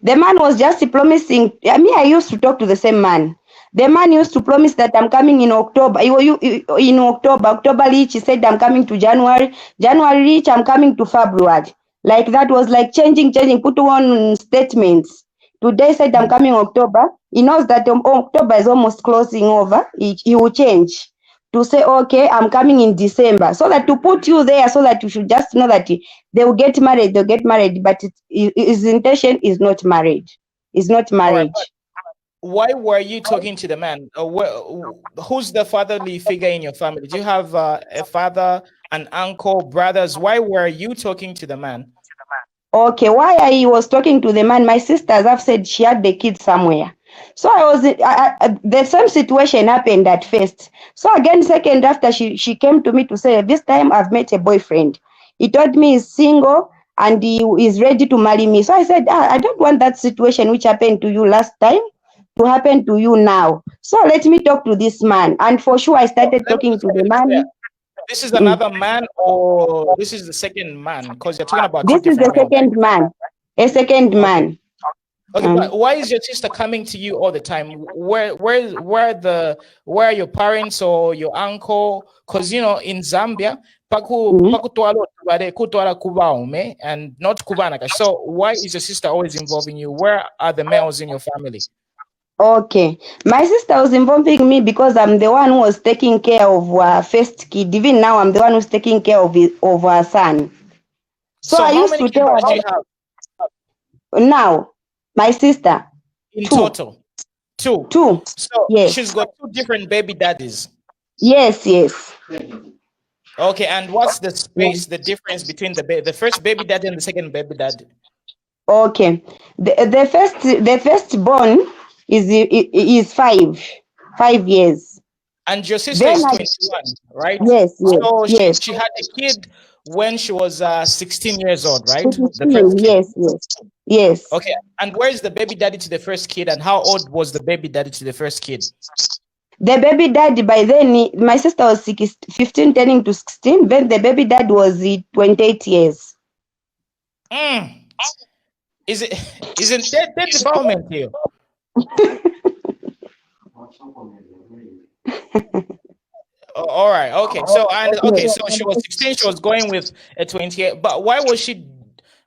the man was just promising. I used to talk to the same man. The man used to promise that I'm coming in October. In October reach, he said I'm coming to January. January reach, I'm coming to February. Like that was like changing, put on statements. Today said I'm coming October. He knows that October is almost closing over. He will change to say, okay, I'm coming in December, so that to put you there, so that you should just know that they will get married. They'll get married, but his intention is not married. It's not marriage. Right, why were you talking to the man? Who's the fatherly figure in your family? Do you have a father, an uncle, brothers? Why were you talking to the man? Okay, why I was talking to the man? My sisters have said she had the kid somewhere. So the same situation happened at first. So again, second after she came to me to say, this time I've met a boyfriend. He told me he's single and he is ready to marry me. So I said, I don't want that situation which happened to you last time to happen to you now. So let me talk to this man. And for sure, I started talking to the man. This is another man, or this is the second man? Because you're talking about this is the second man. A second man. Okay, but why is your sister coming to you all the time? Where are your parents or your uncle? Because in Zambia, and not kubanaka. So why is your sister always involving you? Where are the males in your family? Okay, my sister was involving me because I'm the one who was taking care of her first kid. Even now, I'm the one who's taking care of her son. So I used to tell her do you have? Now, my sister. In total? Two. So yes. She's got 2 different baby daddies. Yes. Okay, and what's the space, the difference between the first baby daddy and the second baby daddy? Okay, the first born is 5 years. And your sister is 21, right? Yes. So she had a kid when she was 16 years old, right? 16, the first kid. Yes. Okay, and where is the baby daddy to the first kid, and how old was the baby daddy to the first kid? The baby daddy, by then, my sister was 15 turning to 16. Then the baby dad was 28 years. Isn't that the Bowman here? All right. Okay. So so she was 16. She was going with a 28. But why was she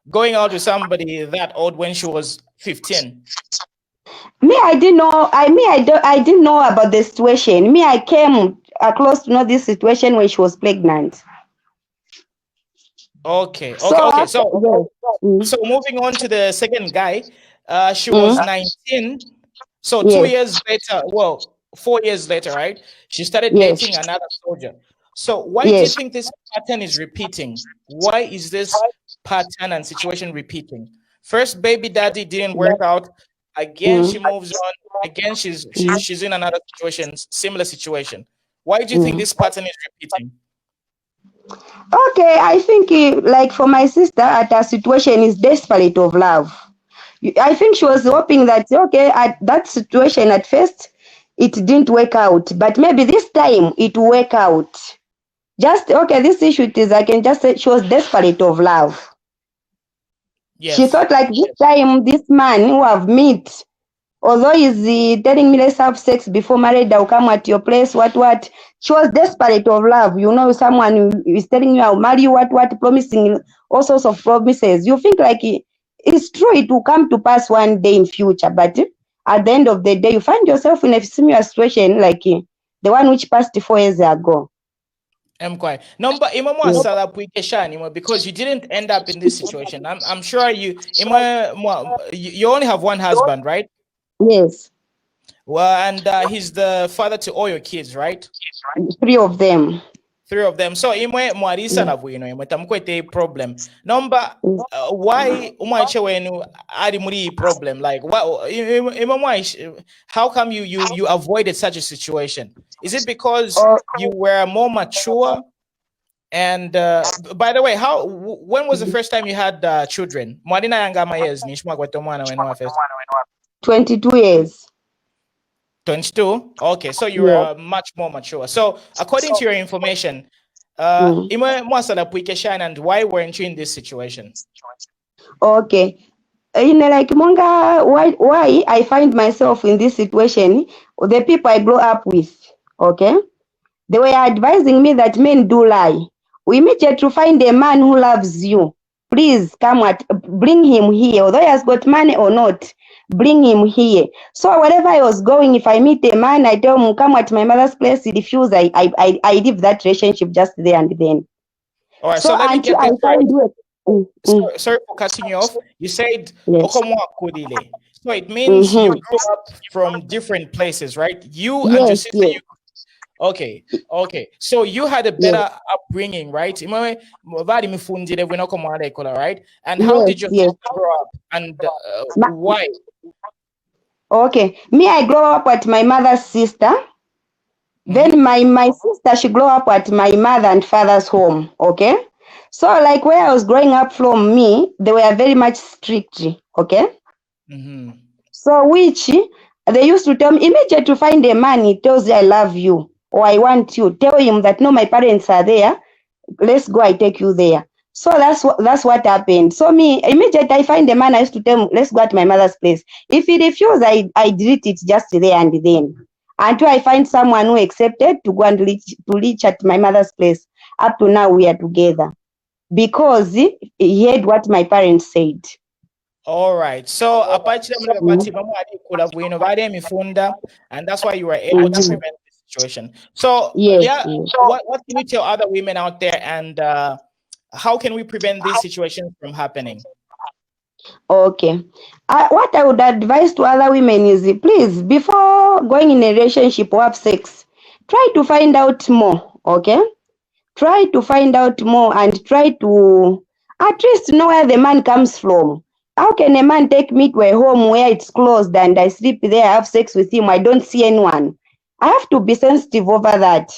going out with somebody that old when she was 15? Me, I didn't know. I didn't know about the situation. Me, I came across to know this situation when she was pregnant. Okay. So moving on to the second guy, she was 19. So 2 years later, 4 years later, right? She started dating another soldier. So why do you Yes. think this pattern is repeating? Why is this pattern and situation repeating? First, baby daddy didn't work out. Again, Mm. she moves on. Again, she's in another situation, similar situation. Why do you think Mm. this pattern is repeating? Okay, I think like for my sister, at her situation is desperate of love. I think she was hoping that okay, at that situation at first it didn't work out, but maybe this time it will work out. Just okay, this issue it is I can just say she was desperate of love. She Yes. thought like this time this man who I've met, although he's telling me let's have sex before marriage, I'll come at your place, what. She was desperate of love. You know, someone who is telling you I'll marry you, what, promising all sorts of promises. You think like it's true, it will come to pass one day in future, but at the end of the day, you find yourself in a similar situation like the one which passed 4 years ago. I'm quiet. Number because you didn't end up in this situation. I'm sure you only have one husband, right? Yes, Well, and he's the father to all your kids, right? 3 of them. 3 of them. So imwe mwarisa na bwino imwe tamkwete problem. Number why umaiche wenu ari muri problem, like what how come you avoided such a situation? Is it because you were more mature? And by the way, when was the first time you had children? Mwadina yangama years nishma kweto mwana wenu wa first. 22 years. 22. Okay, so you were much more mature. So according to your information, imwe mwasala puikeshana, and why weren't you in this situation? Okay. Like Monga, why I find myself in this situation, the people I grew up with, okay, they were advising me that men do lie. We meet yet to find a man who loves you. Please bring him here. Although he has got money or not, bring him here. So wherever I was going, if I meet a man, I tell him, come at my mother's place. He refuse. I leave that relationship just there and then. All right, so let me get this right. Sorry for cutting you off. You said Okomwa Kodile. So it means you grew up from different places, right? You and your sister. Okay. So you had a better upbringing, right? Right? And how did your sister grow up, and why? Okay, me, I grew up at my mother's sister. Then my sister, she grew up at my mother and father's home. Okay, so like where I was growing up from, me, they were very much strict. Okay, so which they used to tell me immediately to find a man, he tells you I love you or I want you. Tell him that no, my parents are there. Let's go. I take you there. So that's what happened. So me immediately I find a man. I used to tell him, let's go at my mother's place. If he refused, I delete it just there and then, until I find someone who accepted to go and reach at my mother's place. Up to now, we are together because he heard what my parents said. All right. So and that's why you were able to prevent this situation. So what can you tell other women out there, and how can we prevent these situations from happening? Okay. What I would advise to other women is, please, before going in a relationship or have sex, try to find out more, okay? Try to find out more and try to at least know where the man comes from. How can a man take me to a home where it's closed and I sleep there, I have sex with him, I don't see anyone? I have to be sensitive over that.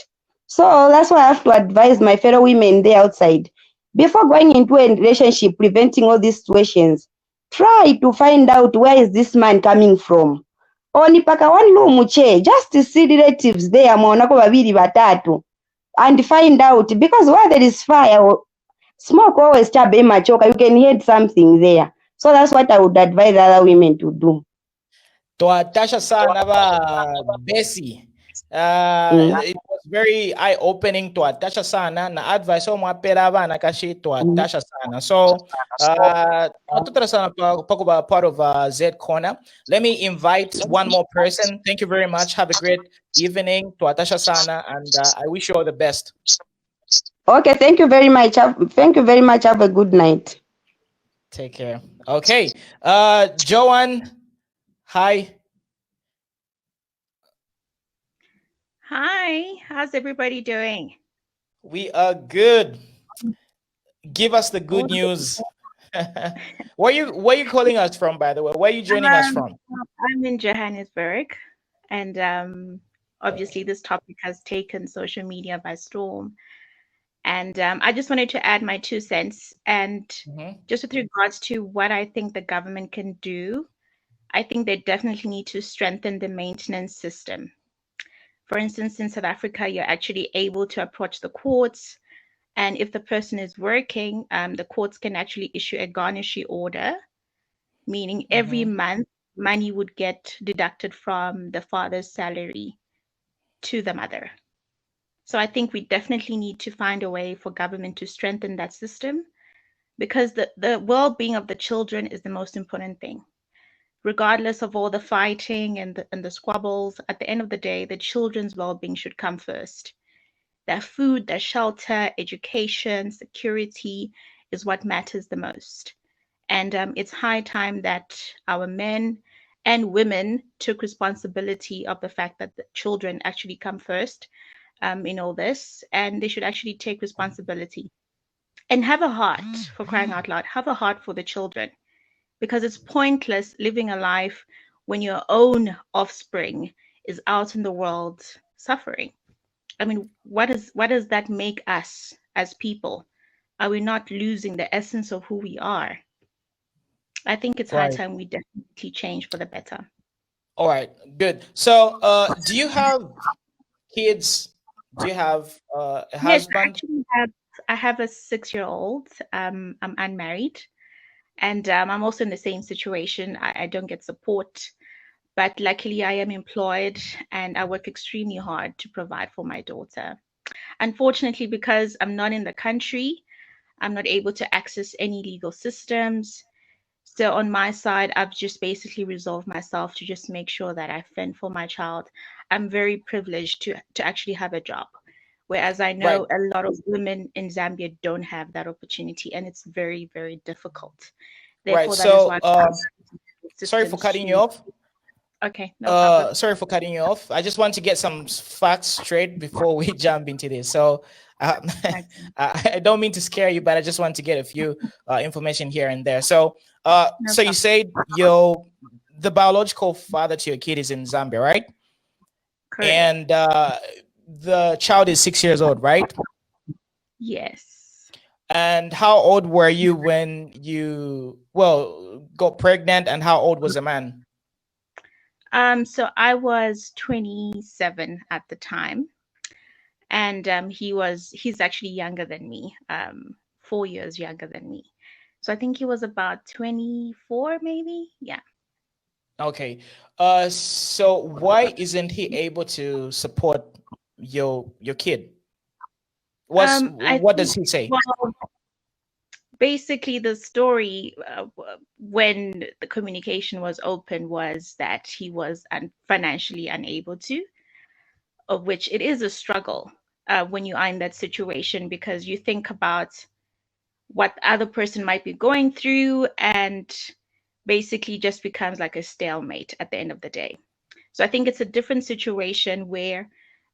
So that's why I have to advise my fellow women there outside. Before going into a relationship, preventing all these situations, try to find out where is this man coming from. Onipaka one room che, just to see relatives there, mwaonako babiri batatu, and find out, because where there is fire, smoke always chabe machoka, you can hear something there. So that's what I would advise other women to do. Tasha sana ba Bessie. It was very eye-opening to Tasha sana na advice o mga pera ba na kasi to Tasha sana. So natutra sana pa part of Z Corner. Let me invite one more person. Thank you very much. Have a great evening to Tasha sana, and I wish you all the best. Okay, thank you very much. Thank you very much. Have a good night. Take care. Okay. Joanne, hi. Hi, how's everybody doing? We are good. Give us the good Awesome. news. Where you calling us from, by the way? Where are you joining us from? I'm in Johannesburg, and obviously this topic has taken social media by storm. And I just wanted to add my 2 cents. And Mhm. just with regards to what I think the government can do, I think they definitely need to strengthen the maintenance system. For instance, in South Africa, you're actually able to approach the courts, and if the person is working, the courts can actually issue a garnishee order, meaning every Mhm. month money would get deducted from the father's salary to the mother. So I think we definitely need to find a way for government to strengthen that system, because the well-being of the children is the most important thing. Regardless of all the fighting and the squabbles, at the end of the day, the children's well-being should come first. Their food, their shelter, education, security is what matters the most. And it's high time that our men and women took responsibility of the fact that the children actually come first in all this, and they should actually take responsibility and have a heart, for crying out loud, have a heart for the children, because it's pointless living a life when your own offspring is out in the world suffering. I mean, what does that make us as people? Are we not losing the essence of who we are? I think it's high Right. time we definitely change for the better. All right. Good. So, do you have kids? Do you have a Yes, husband? I have a 6-year-old. I'm unmarried, and I'm also in the same situation. I don't get support, but luckily I am employed and I work extremely hard to provide for my daughter. Unfortunately, because I'm not in the country, I'm not able to access any legal systems. So on my side, I've just basically resolved myself to just make sure that I fend for my child. I'm very privileged to actually have a job, whereas I Right. know a lot of women in Zambia don't have that opportunity, and it's very, very difficult. Right. Therefore, that is why So, sorry for systems cutting you to. off. Okay, no problem. Sorry for cutting you off. I just want to get some facts straight before we jump into this. So, uh, Okay, I don't mean to scare you, but I just want to get a few information here and there. So, no so you problem. said the biological father to your kid is in Zambia, right? Correct. And the child is 6 years old, right? Yes. And how old were you when you got pregnant? And how old was the man? So I was 27 at the time, and he's actually younger than me, 4 years younger than me. So I think he was about 24, maybe. Yeah. Okay. So why isn't he able to support your kid? I What does think, he say? well, basically the story, when the communication was open, was that he was financially unable to, of which it is a struggle when you are in that situation, because you think about what the other person might be going through, and basically just becomes like a stalemate at the end of the day. So I think it's a different situation where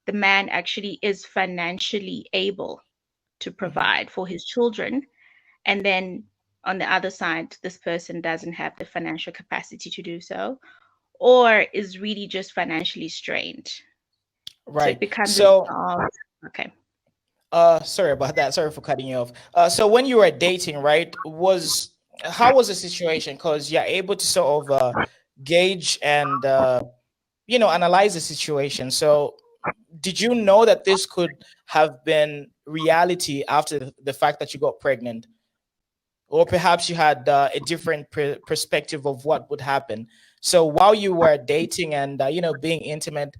the man actually is financially able to Mhm. provide for his children, and then on the other side, this person doesn't have the financial capacity to do so, or is really just financially strained. So it Right. becomes a So, okay. sorry about that. Sorry for cutting you off. So when you were dating, right, how was the situation? Because you're able to sort of gauge and analyze the situation. So did you know that this could have been reality after the fact that you got pregnant? Or perhaps you had a different perspective of what would happen. So while you were dating and being intimate,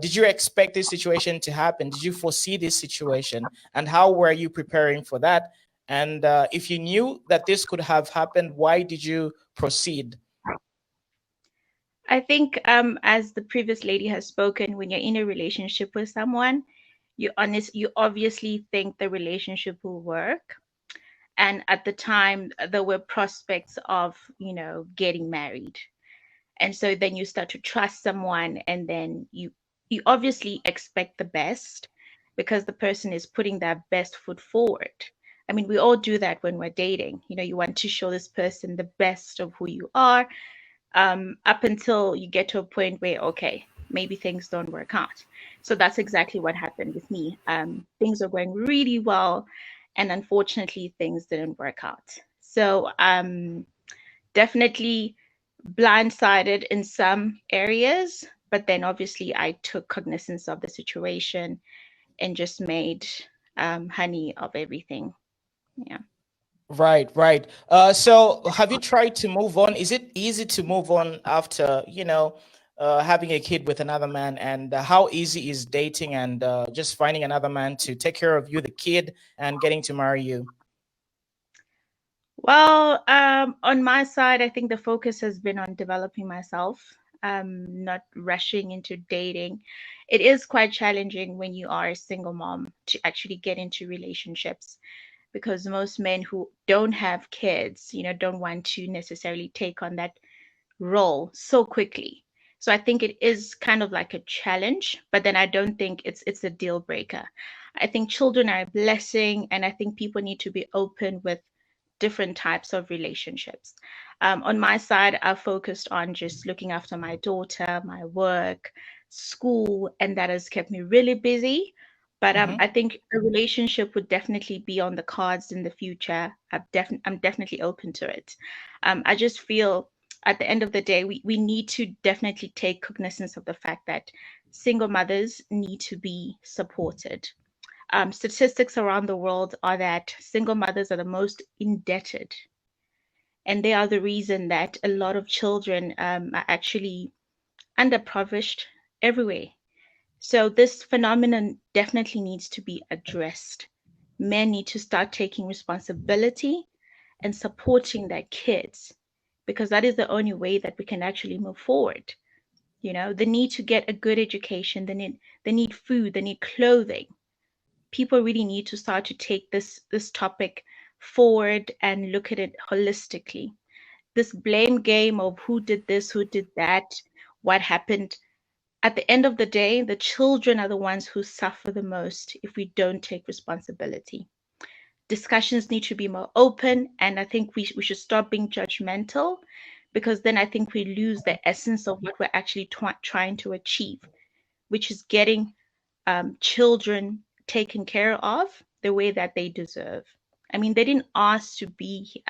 did you expect this situation to happen? Did you foresee this situation, and how were you preparing for that? And if you knew that this could have happened, why did you proceed? I think, as the previous lady has spoken, when you're in a relationship with someone, you obviously think the relationship will work. And at the time, there were prospects of, getting married. And so then you start to trust someone, and then you obviously expect the best. because the person is putting their best foot forward. I mean, we all do that when we're dating. You know, you want to show this person the best of who you are, up until you get to a point where, okay, maybe things don't work out. So that's exactly what happened with me. Things are going really well, and unfortunately, things didn't work out. So definitely blindsided in some areas, but then obviously I took cognizance of the situation and just made honey of everything. Yeah. Right, right. So have you tried to move on? Is it easy to move on after, having a kid with another man? And how easy is dating and just finding another man to take care of you, the kid, and getting to marry you? Well, on my side, I think the focus has been on developing myself, not rushing into dating. It is quite challenging when you are a single mom to actually get into relationships, because most men who don't have kids, don't want to necessarily take on that role so quickly. So I think it is kind of like a challenge, but then I don't think it's a deal breaker. I think children are a blessing, and I think people need to be open with different types of relationships. On my side, I focused on just looking after my daughter, my work, school, and that has kept me really busy. But Hmm. I think a relationship would definitely be on the cards in the future. I'm definitely open to it. I just feel at the end of the day, we need to definitely take cognizance of the fact that single mothers need to be supported. Statistics around the world are that single mothers are the most indebted, and they are the reason that a lot of children are actually underprivileged everywhere. So this phenomenon definitely needs to be addressed. Men need to start taking responsibility and supporting their kids, because that is the only way that we can actually move forward. They need to get a good education, they need food, they need clothing. People really need to start to take this topic forward and look at it holistically. This blame game of who did this, who did that, what happened, at the end of the day, the children are the ones who suffer the most if we don't take responsibility. Discussions need to be more open, and I think we should stop being judgmental, because then I think we lose the essence of what we're actually trying to achieve, which is getting children taken care of the way that they deserve. I mean, they didn't ask to be here,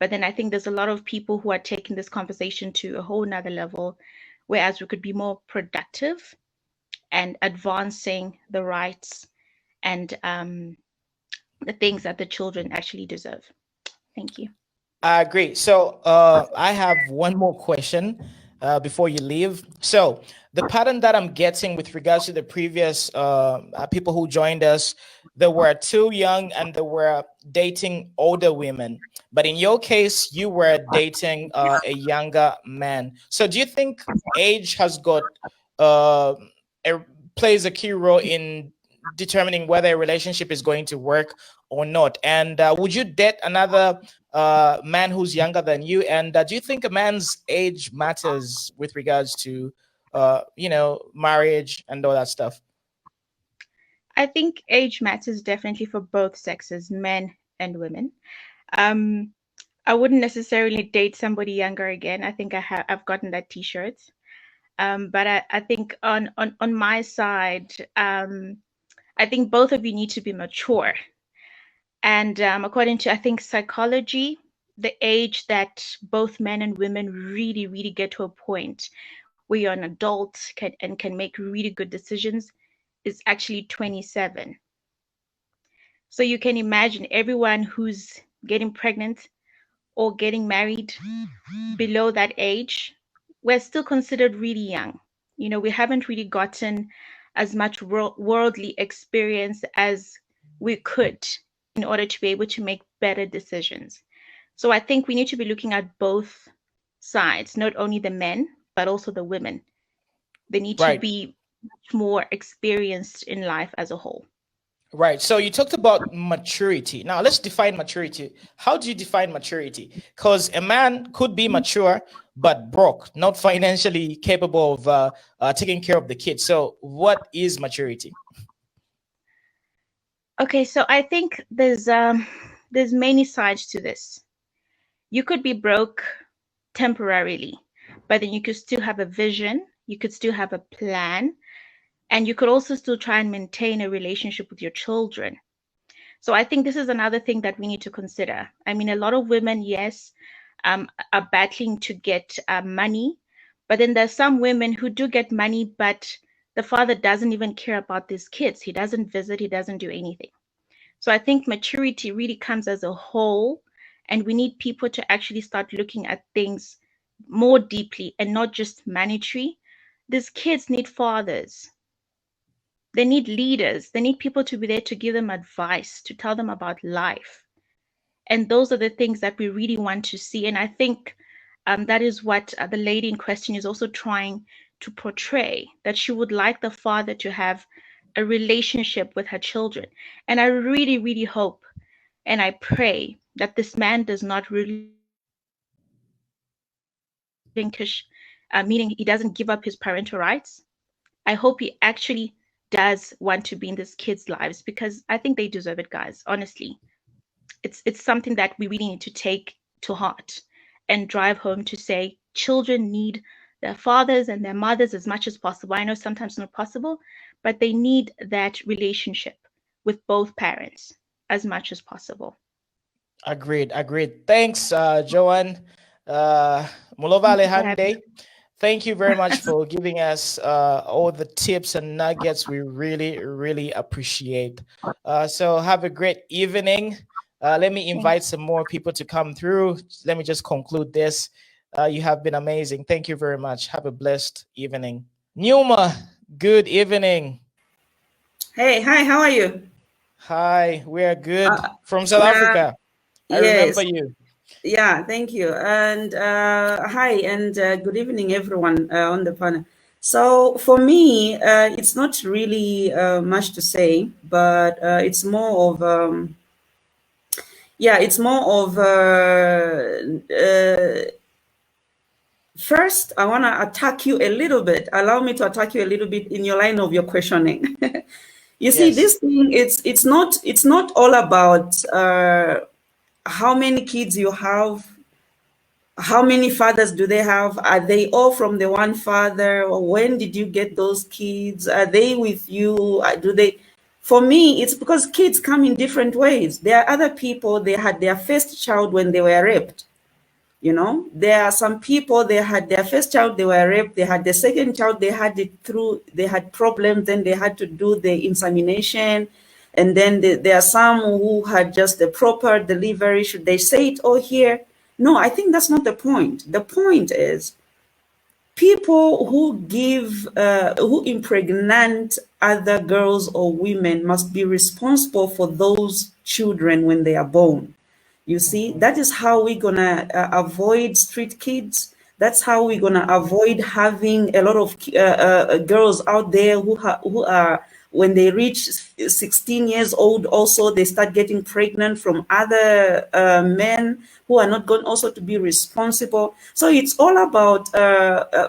but then I think there's a lot of people who are taking this conversation to a whole nother level, whereas we could be more productive and advancing the rights and the things that the children actually deserve. Thank you. I agree. So I have one more question before you leave. So the pattern that I'm getting with regards to the previous people who joined us, they were too young and they were dating older women. But in your case, you were dating a younger man. So do you think age has got uh, a, plays a key role in determining whether a relationship is going to work or not? And would you date another man who's younger than you? And do you think a man's age matters with regards to, marriage and all that stuff? I think age matters definitely for both sexes, men and women. Um, I wouldn't necessarily date somebody younger again. I think I've gotten that T-shirt. But I think on my side, I think both of you need to be mature. And according to, I think, psychology, the age that both men and women really, really get to a point where you're an adult and can make really good decisions is actually 27. So you can imagine everyone who's getting pregnant or getting married below that age, we're still considered really young. We haven't really gotten as much worldly experience as we could in order to be able to make better decisions. So I think we need to be looking at both sides, not only the men, but also the women. They need to Right. be much more experienced in life as a whole. Right. So you talked about maturity. Now let's define maturity. How do you define maturity? Because a man could be mature but broke, not financially capable of taking care of the kids. So what is maturity? Okay, so I think there's many sides to this. You could be broke temporarily, but then you could still have a vision, you could still have a plan, and you could also still try and maintain a relationship with your children. So I think this is another thing that we need to consider. I mean, a lot of women, yes, are battling to get money, but then there's some women who do get money, but the father doesn't even care about these kids. He doesn't visit, he doesn't do anything. So I think maturity really comes as a whole, and we need people to actually start looking at things more deeply and not just monetary. These kids need fathers. They need leaders. They need people to be there to give them advice, to tell them about life. And those are the things that we really want to see. And I think that is what the lady in question is also trying to portray, that she would like the father to have a relationship with her children. And I really, really hope and I pray that this man does not relinquish, meaning he doesn't give up his parental rights. I hope he actually does want to be in these kids' lives, because I think they deserve it, guys. Honestly, it's something that we really need to take to heart and drive home to say children need their fathers and their mothers as much as possible. I know sometimes not possible, but they need that relationship with both parents as much as possible. Agreed, agreed. Thanks, Joanne. Mulovale Hande. Thank you very much for giving us all the tips and nuggets. We really, really appreciate. So have a great evening. Let me invite some more people to come through. Let me just conclude this. You have been amazing. Thank you very much. Have a blessed evening. Numa, good evening. Hey, hi, how are you? Hi, we are good from South Africa. I Yes. remember you. Yeah, thank you. And hi, and good evening, everyone on the panel. So for me, it's not really much to say, but it's more of, it's more of, first, I want to attack you a little bit. Allow me to attack you a little bit in your line of your questioning. You see, this thing, it's not all about how many kids you have, how many fathers do they have? Are they all from the one father? Or when did you get those kids? Are they with you? Do they? For me, it's because kids come in different ways. There are other people, they had their first child when they were raped. You know, there are some people, they had their first child, they were raped. They had the second child, they had it through, they had problems, then they had to do the insemination. And then there are some who had just the proper delivery. Should they say it all here? No, I think that's not the point. The point is people who impregnate other girls or women must be responsible for those children when they are born. You see, that is how we're gonna avoid street kids. That's how we're gonna avoid having a lot of girls out there who are, when they reach 16 years old, also they start getting pregnant from other men who are not going also to be responsible. So it's all about,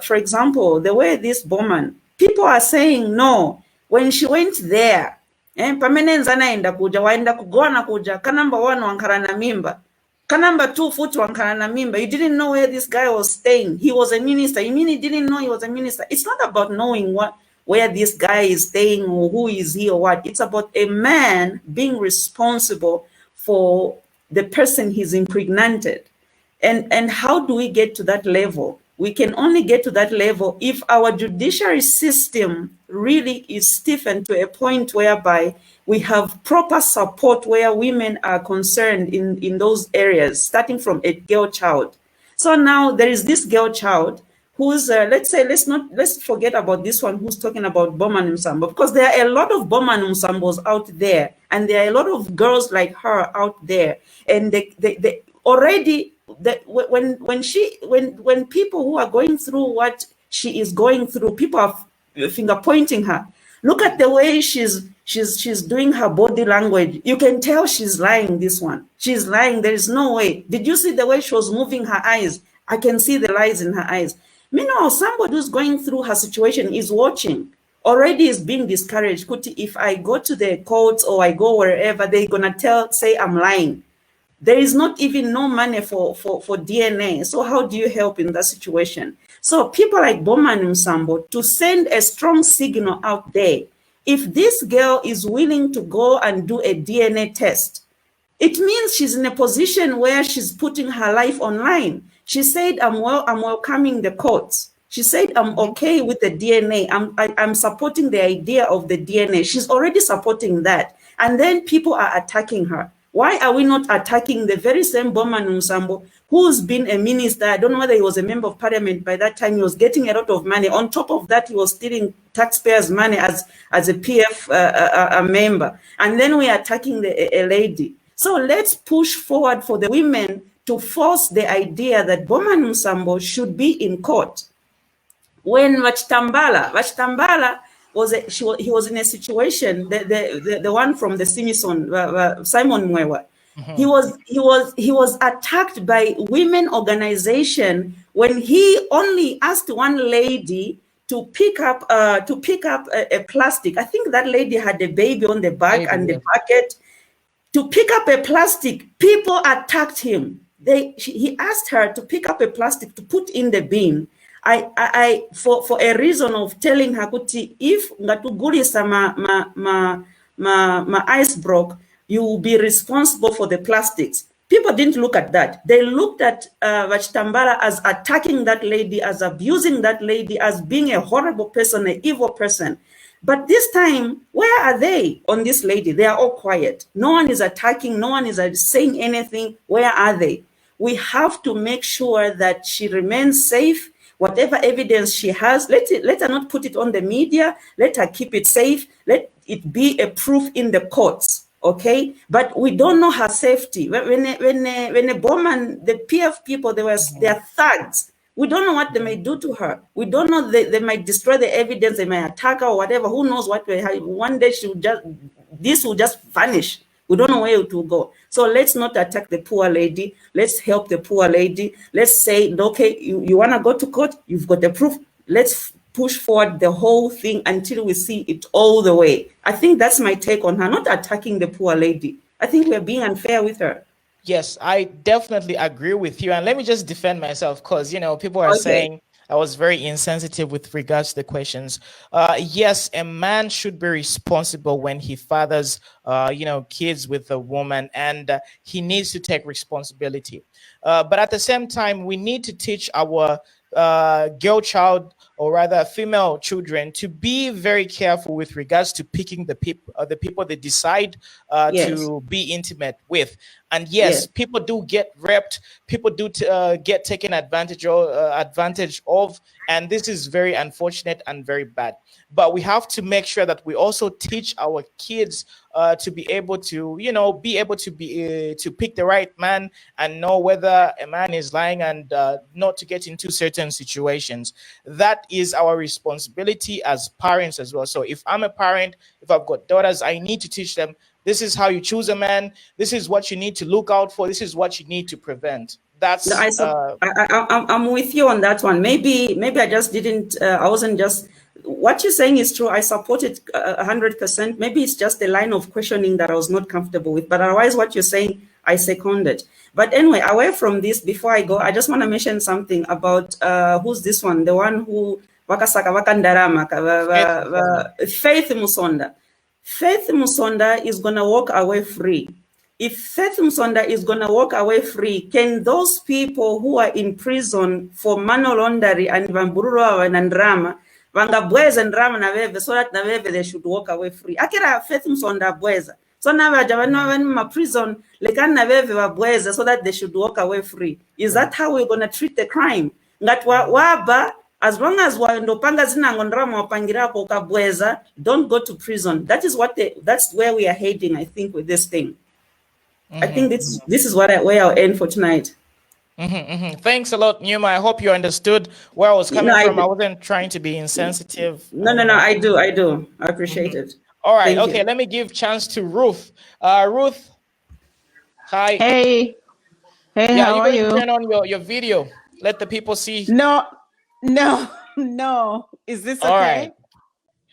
for example, the way this Bowman, people are saying no. When she went there, pamene anaenda kuja waenda kugona kuja kanamba 1 wankara na mimba, kanamba 2 futi wankara na mimba. You didn't know where this guy was staying. He was a minister. You mean he didn't know he was a minister? It's not about knowing where this guy is staying or who is he or what. It's about a man being responsible for the person he's impregnated. And how do we get to that level? We can only get to that level if our judiciary system really is stiffened to a point whereby we have proper support where women are concerned in those areas, starting from a girl child. So now there is this girl child who's, let's forget about this one who's talking about Bowman Lusambo, because there are a lot of Bowman Lusambos out there, and there are a lot of girls like her out there, and they already, when people who are going through what she is going through, people are finger pointing her. Look at the way she's doing her body language. You can tell she's lying. This one, she's lying. There is no way. Did you see the way she was moving her eyes? I can see the lies in her eyes. Meanwhile, somebody who's going through her situation is watching. already is being discouraged. Kuti, if I go to the courts or I go wherever, they're gonna say I'm lying. There is not even no money for DNA. So how do you help in that situation? So people like Bowman Lusambo, to send a strong signal out there, if this girl is willing to go and do a DNA test, it means she's in a position where she's putting her life online. She said, I'm welcoming the courts. She said, I'm okay with the DNA. I'm supporting the idea of the DNA. She's already supporting that. And then people are attacking her. Why are we not attacking the very same Bowman Lusambo, who's been a minister? I don't know whether he was a member of parliament by that time. He was getting a lot of money. On top of that, he was stealing taxpayers' money as a PF member. And then we are attacking a lady. So let's push forward for the women to force the idea that Bowman Lusambo should be in court. When Vachitambala he was in a situation, the one from the Simon Mwewa, he was attacked by women organization when he only asked one lady to pick up a plastic. I think that lady had a baby on the back and the bucket. To pick up a plastic, people attacked him. He asked her to pick up a plastic to put in the bin. For a reason of telling her, Kuti, if ngatugulisa ma ice broke, you will be responsible for the plastics. People didn't look at that. They looked at Vachitambala as attacking that lady, as abusing that lady, as being a horrible person, an evil person. But this time, where are they on this lady? They are all quiet. No one is attacking. No one is saying anything. Where are they? We have to make sure that she remains safe. Whatever evidence she has, let her not put it on the media. Let her keep it safe. Let it be a proof in the courts. Okay, but we don't know her safety. When a Bowman, the PF people, they are thugs. We don't know what they may do to her. We don't know, they might destroy the evidence, they might attack her or whatever. Who knows what will happen? One day this will just vanish. We don't know where it will go. So let's not attack the poor lady. Let's help the poor lady. Let's say, okay, you want to go to court? You've got the proof. Let's push forward the whole thing until we see it all the way. I think that's my take on her, not attacking the poor lady. I think we're being unfair with her. Yes, I definitely agree with you. And let me just defend myself because, people are saying I was very insensitive with regards to the questions. Yes, a man should be responsible when he fathers, kids with a woman, and he needs to take responsibility. But at the same time, we need to teach our girl child, or rather female children, to be very careful with regards to picking the people they decide to be intimate with. And yes, people do get raped, people do get taken advantage of, and this is very unfortunate and very bad. But we have to make sure that we also teach our kids to be able to, to pick the right man and know whether a man is lying and not to get into certain situations. That is our responsibility as parents as well. So if I'm a parent, if I've got daughters, I need to teach them, this is how you choose a man. This is what you need to look out for. This is what you need to prevent. That's I'm with you on that one. Maybe I just didn't. I wasn't just. What you're saying is true. I support it 100%. Maybe it's just the line of questioning that I was not comfortable with. But otherwise, what you're saying, I second it. But anyway, away from this, before I go, I just want to mention something about who's this one? The one who Wakasaka Wakandarama, Faith Musonda. Faith Musonda is going to walk away free. If Faith Musonda is going to walk away free, can those people who are in prison for money laundering and Vamburua and Rama, Vanga Bweza and Rama Naveve, so that Naveve they should walk away free? Akira Faith Musonda Bweza. So now Javana prison, Lekan Naveve Bweza, so that they should walk away free. Is that how we're going to treat the crime? Ngatwa Waba. As long as Wandopanga Zinangondrama Pangirapo Kabweza, don't go to prison. That's where we are heading, I think, with this thing. I think this is where I'll end for tonight. Thanks a lot, Numa. I hope you understood where I was coming from. I wasn't trying to be insensitive. No, I do. I appreciate it. All right. Thank you. Let me give chance to Ruth. Ruth, hi. Hey, how are you? Turn on your video. Let the people see. No. Is this okay? All right.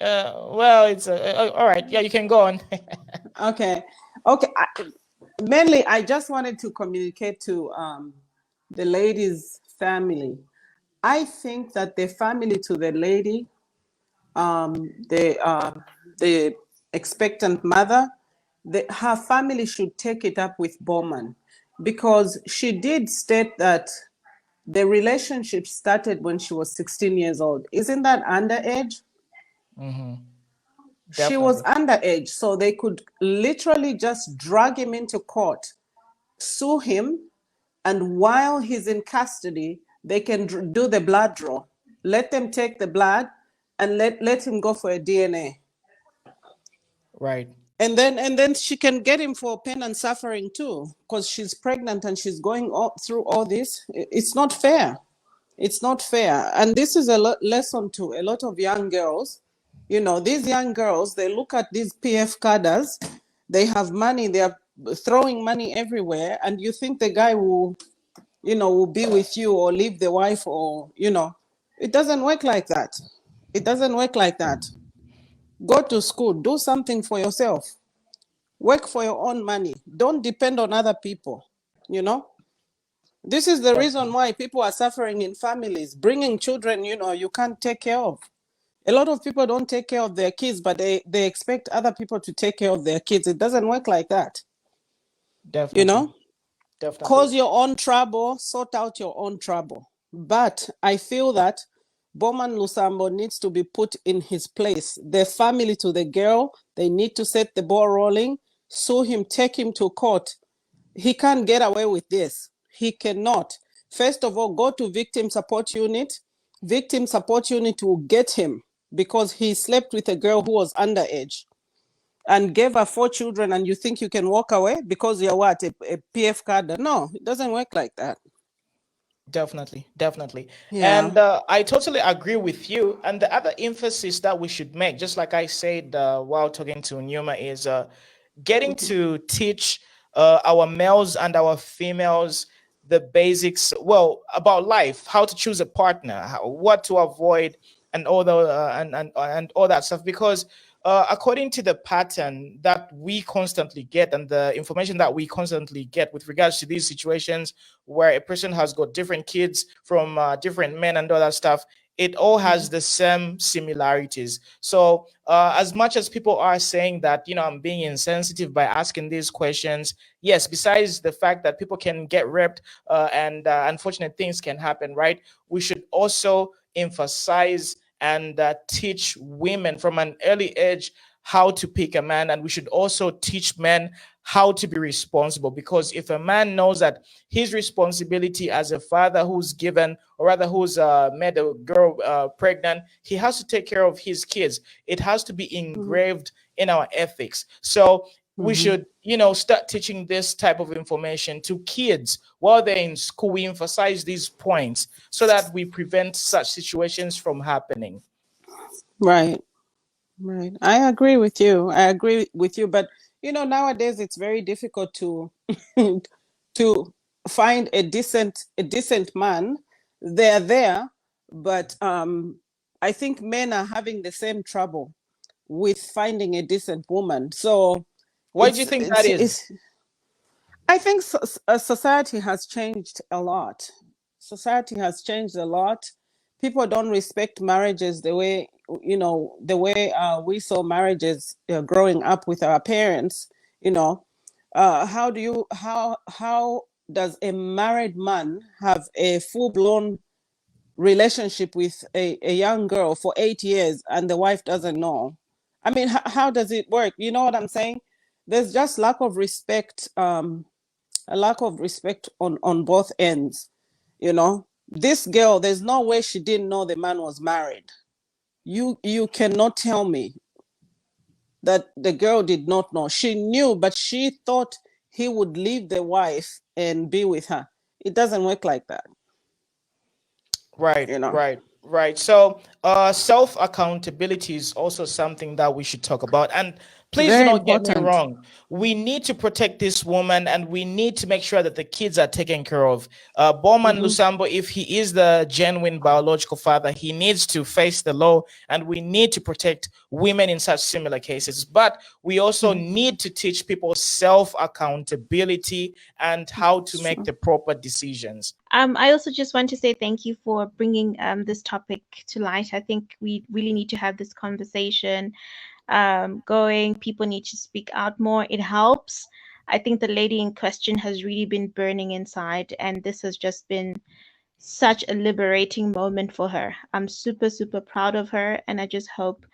Well, it's all right. Yeah, you can go on. Okay. Okay. Mainly, I just wanted to communicate to the lady's family. I think that the family to the lady, the expectant mother, her family should take it up with Bowman, because she did state that the relationship started when she was 16 years old. Isn't that underage? She was Definitely. underage, so they could literally just drag him into court, sue him, and while he's in custody, they can do the blood draw. Let them take the blood and let him go for a DNA. Right. And then she can get him for pain and suffering too, because she's pregnant and she's going through all this. It's not fair. It's not fair. And this is a lesson to a lot of young girls. You know, these young girls, they look at these PF cadres, they have money, they are throwing money everywhere, and you think the guy will, will be with you or leave the wife, or, it doesn't work like that. It doesn't work like that. Go to school, do something for yourself, work for your own money. Don't depend on other people, This is the reason why people are suffering in families, bringing children, you can't take care of. A lot of people don't take care of their kids, but they expect other people to take care of their kids. It doesn't work like that. Definitely. Definitely. Cause your own trouble, sort out your own trouble. But I feel that Bowman Lusambo needs to be put in his place. The family to the girl, they need to set the ball rolling, sue him, take him to court. He can't get away with this. He cannot. First of all, go to victim support unit. Victim support unit will get him because he slept with a girl who was underage and gave her 4 children, and you think you can walk away because you're what, a PF card? No, it doesn't work like that. Definitely, definitely. Yeah. And I totally agree with you. And the other emphasis that we should make, just like I said while talking to Numa, is getting to teach our males and our females the basics, well, about life, how to choose a partner, what to avoid, and all the and all that stuff. Because according to the pattern that we constantly get and the information that we constantly get with regards to these situations where a person has got different kids from different men and all that stuff, it all has the same similarities. So as much as people are saying that, I'm being insensitive by asking these questions, yes, besides the fact that people can get raped and unfortunate things can happen, right? We should also emphasize and teach women from an early age how to pick a man, and we should also teach men how to be responsible, because if a man knows that his responsibility as a father who's given, or rather who's made a girl pregnant, he has to take care of his kids. It has to be engraved in our ethics. So we should, start teaching this type of information to kids while they're in school. We emphasize these points so that we prevent such situations from happening. Right. Right. I agree with you. But nowadays it's very difficult to to find a decent man. They're there, but I think men are having the same trouble with finding a decent woman. So Why do you think that is? I think society has changed a lot. Society has changed a lot. People don't respect marriages the way we saw marriages growing up with our parents. How does a married man have a full-blown relationship with a young girl for 8 years and the wife doesn't know? I mean, how does it work? You know what I'm saying? There's just lack of respect, a lack of respect on both ends. This girl, there's no way she didn't know the man was married. You cannot tell me that the girl did not know. She knew, but she thought he would leave the wife and be with her. It doesn't work like that. Right, right. So self accountability is also something that we should talk about. And Please do Very not get me important. wrong. We need to protect this woman, and we need to make sure that the kids are taken care of. Bowman Lusambo, if he is the genuine biological father, he needs to face the law, and we need to protect women in such similar cases. But we also need to teach people self-accountability and how to make the proper decisions. I also just want to say thank you for bringing this topic to light. I think we really need to have this conversation going. People need to speak out more. It helps. I think the lady in question has really been burning inside, and this has just been such a liberating moment for her. I'm super, super proud of her, and I just hope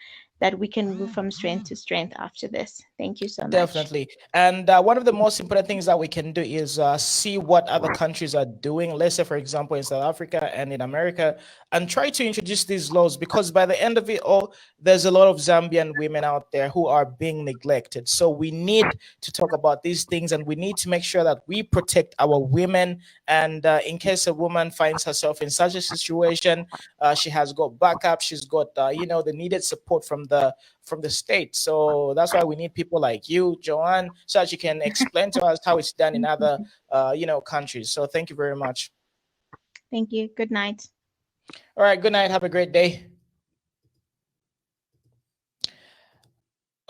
that we can move from strength to strength after this. Thank you so much. Definitely. And one of the most important things that we can do is see what other countries are doing. Let's say, for example, in South Africa and in America, and try to introduce these laws, because by the end of it all, there's a lot of Zambian women out there who are being neglected. So we need to talk about these things, and we need to make sure that we protect our women. And in case a woman finds herself in such a situation, she has got backup, she's got the needed support from the state. So that's why we need people like you, Joanne, so that you can explain to us how it's done in other countries. So thank you very much. Thank you. Good night. All right, good night. Have a great day.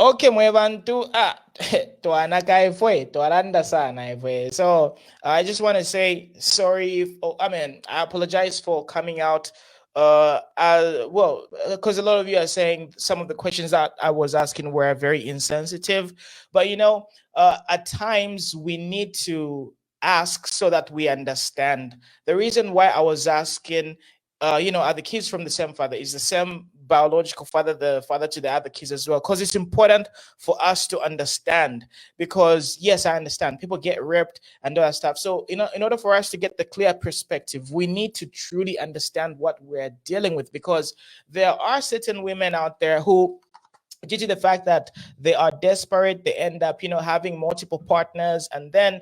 Okay, mwevantu tuanakai fue tuaranda sana fue. So I just want to say sorry. I apologize for coming out. Because a lot of you are saying some of the questions that I was asking were very insensitive, but at times we need to ask so that we understand. The reason why I was asking, are the kids from the same father? Is the same biological father the father to the other kids as well? Because it's important for us to understand. Because yes, I understand people get raped and all that stuff. So in order for us to get the clear perspective, we need to truly understand what we're dealing with. Because there are certain women out there who, due to the fact that they are desperate, they end up having multiple partners, and then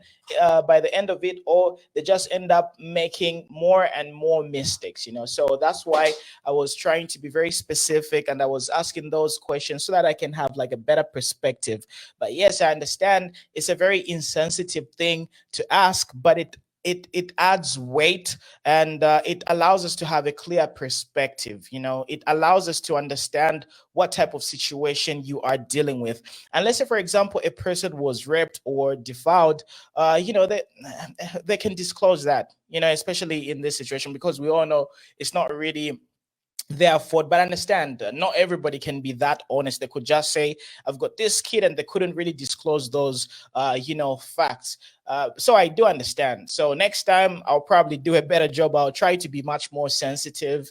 by the end of it all, they just end up making more and more mistakes. So that's why I was trying to be very specific, and I was asking those questions so that I can have like a better perspective. But yes, I understand it's a very insensitive thing to ask, but it adds weight, and it allows us to have a clear perspective. It allows us to understand what type of situation you are dealing with. And let's say, for example, a person was raped or defiled, they can disclose that, especially in this situation, because we all know it's not really their fault. But understand, not everybody can be that honest. They could just say, I've got this kid, and they couldn't really disclose those facts. So I do understand. So next time I'll probably do a better job. I'll try to be much more sensitive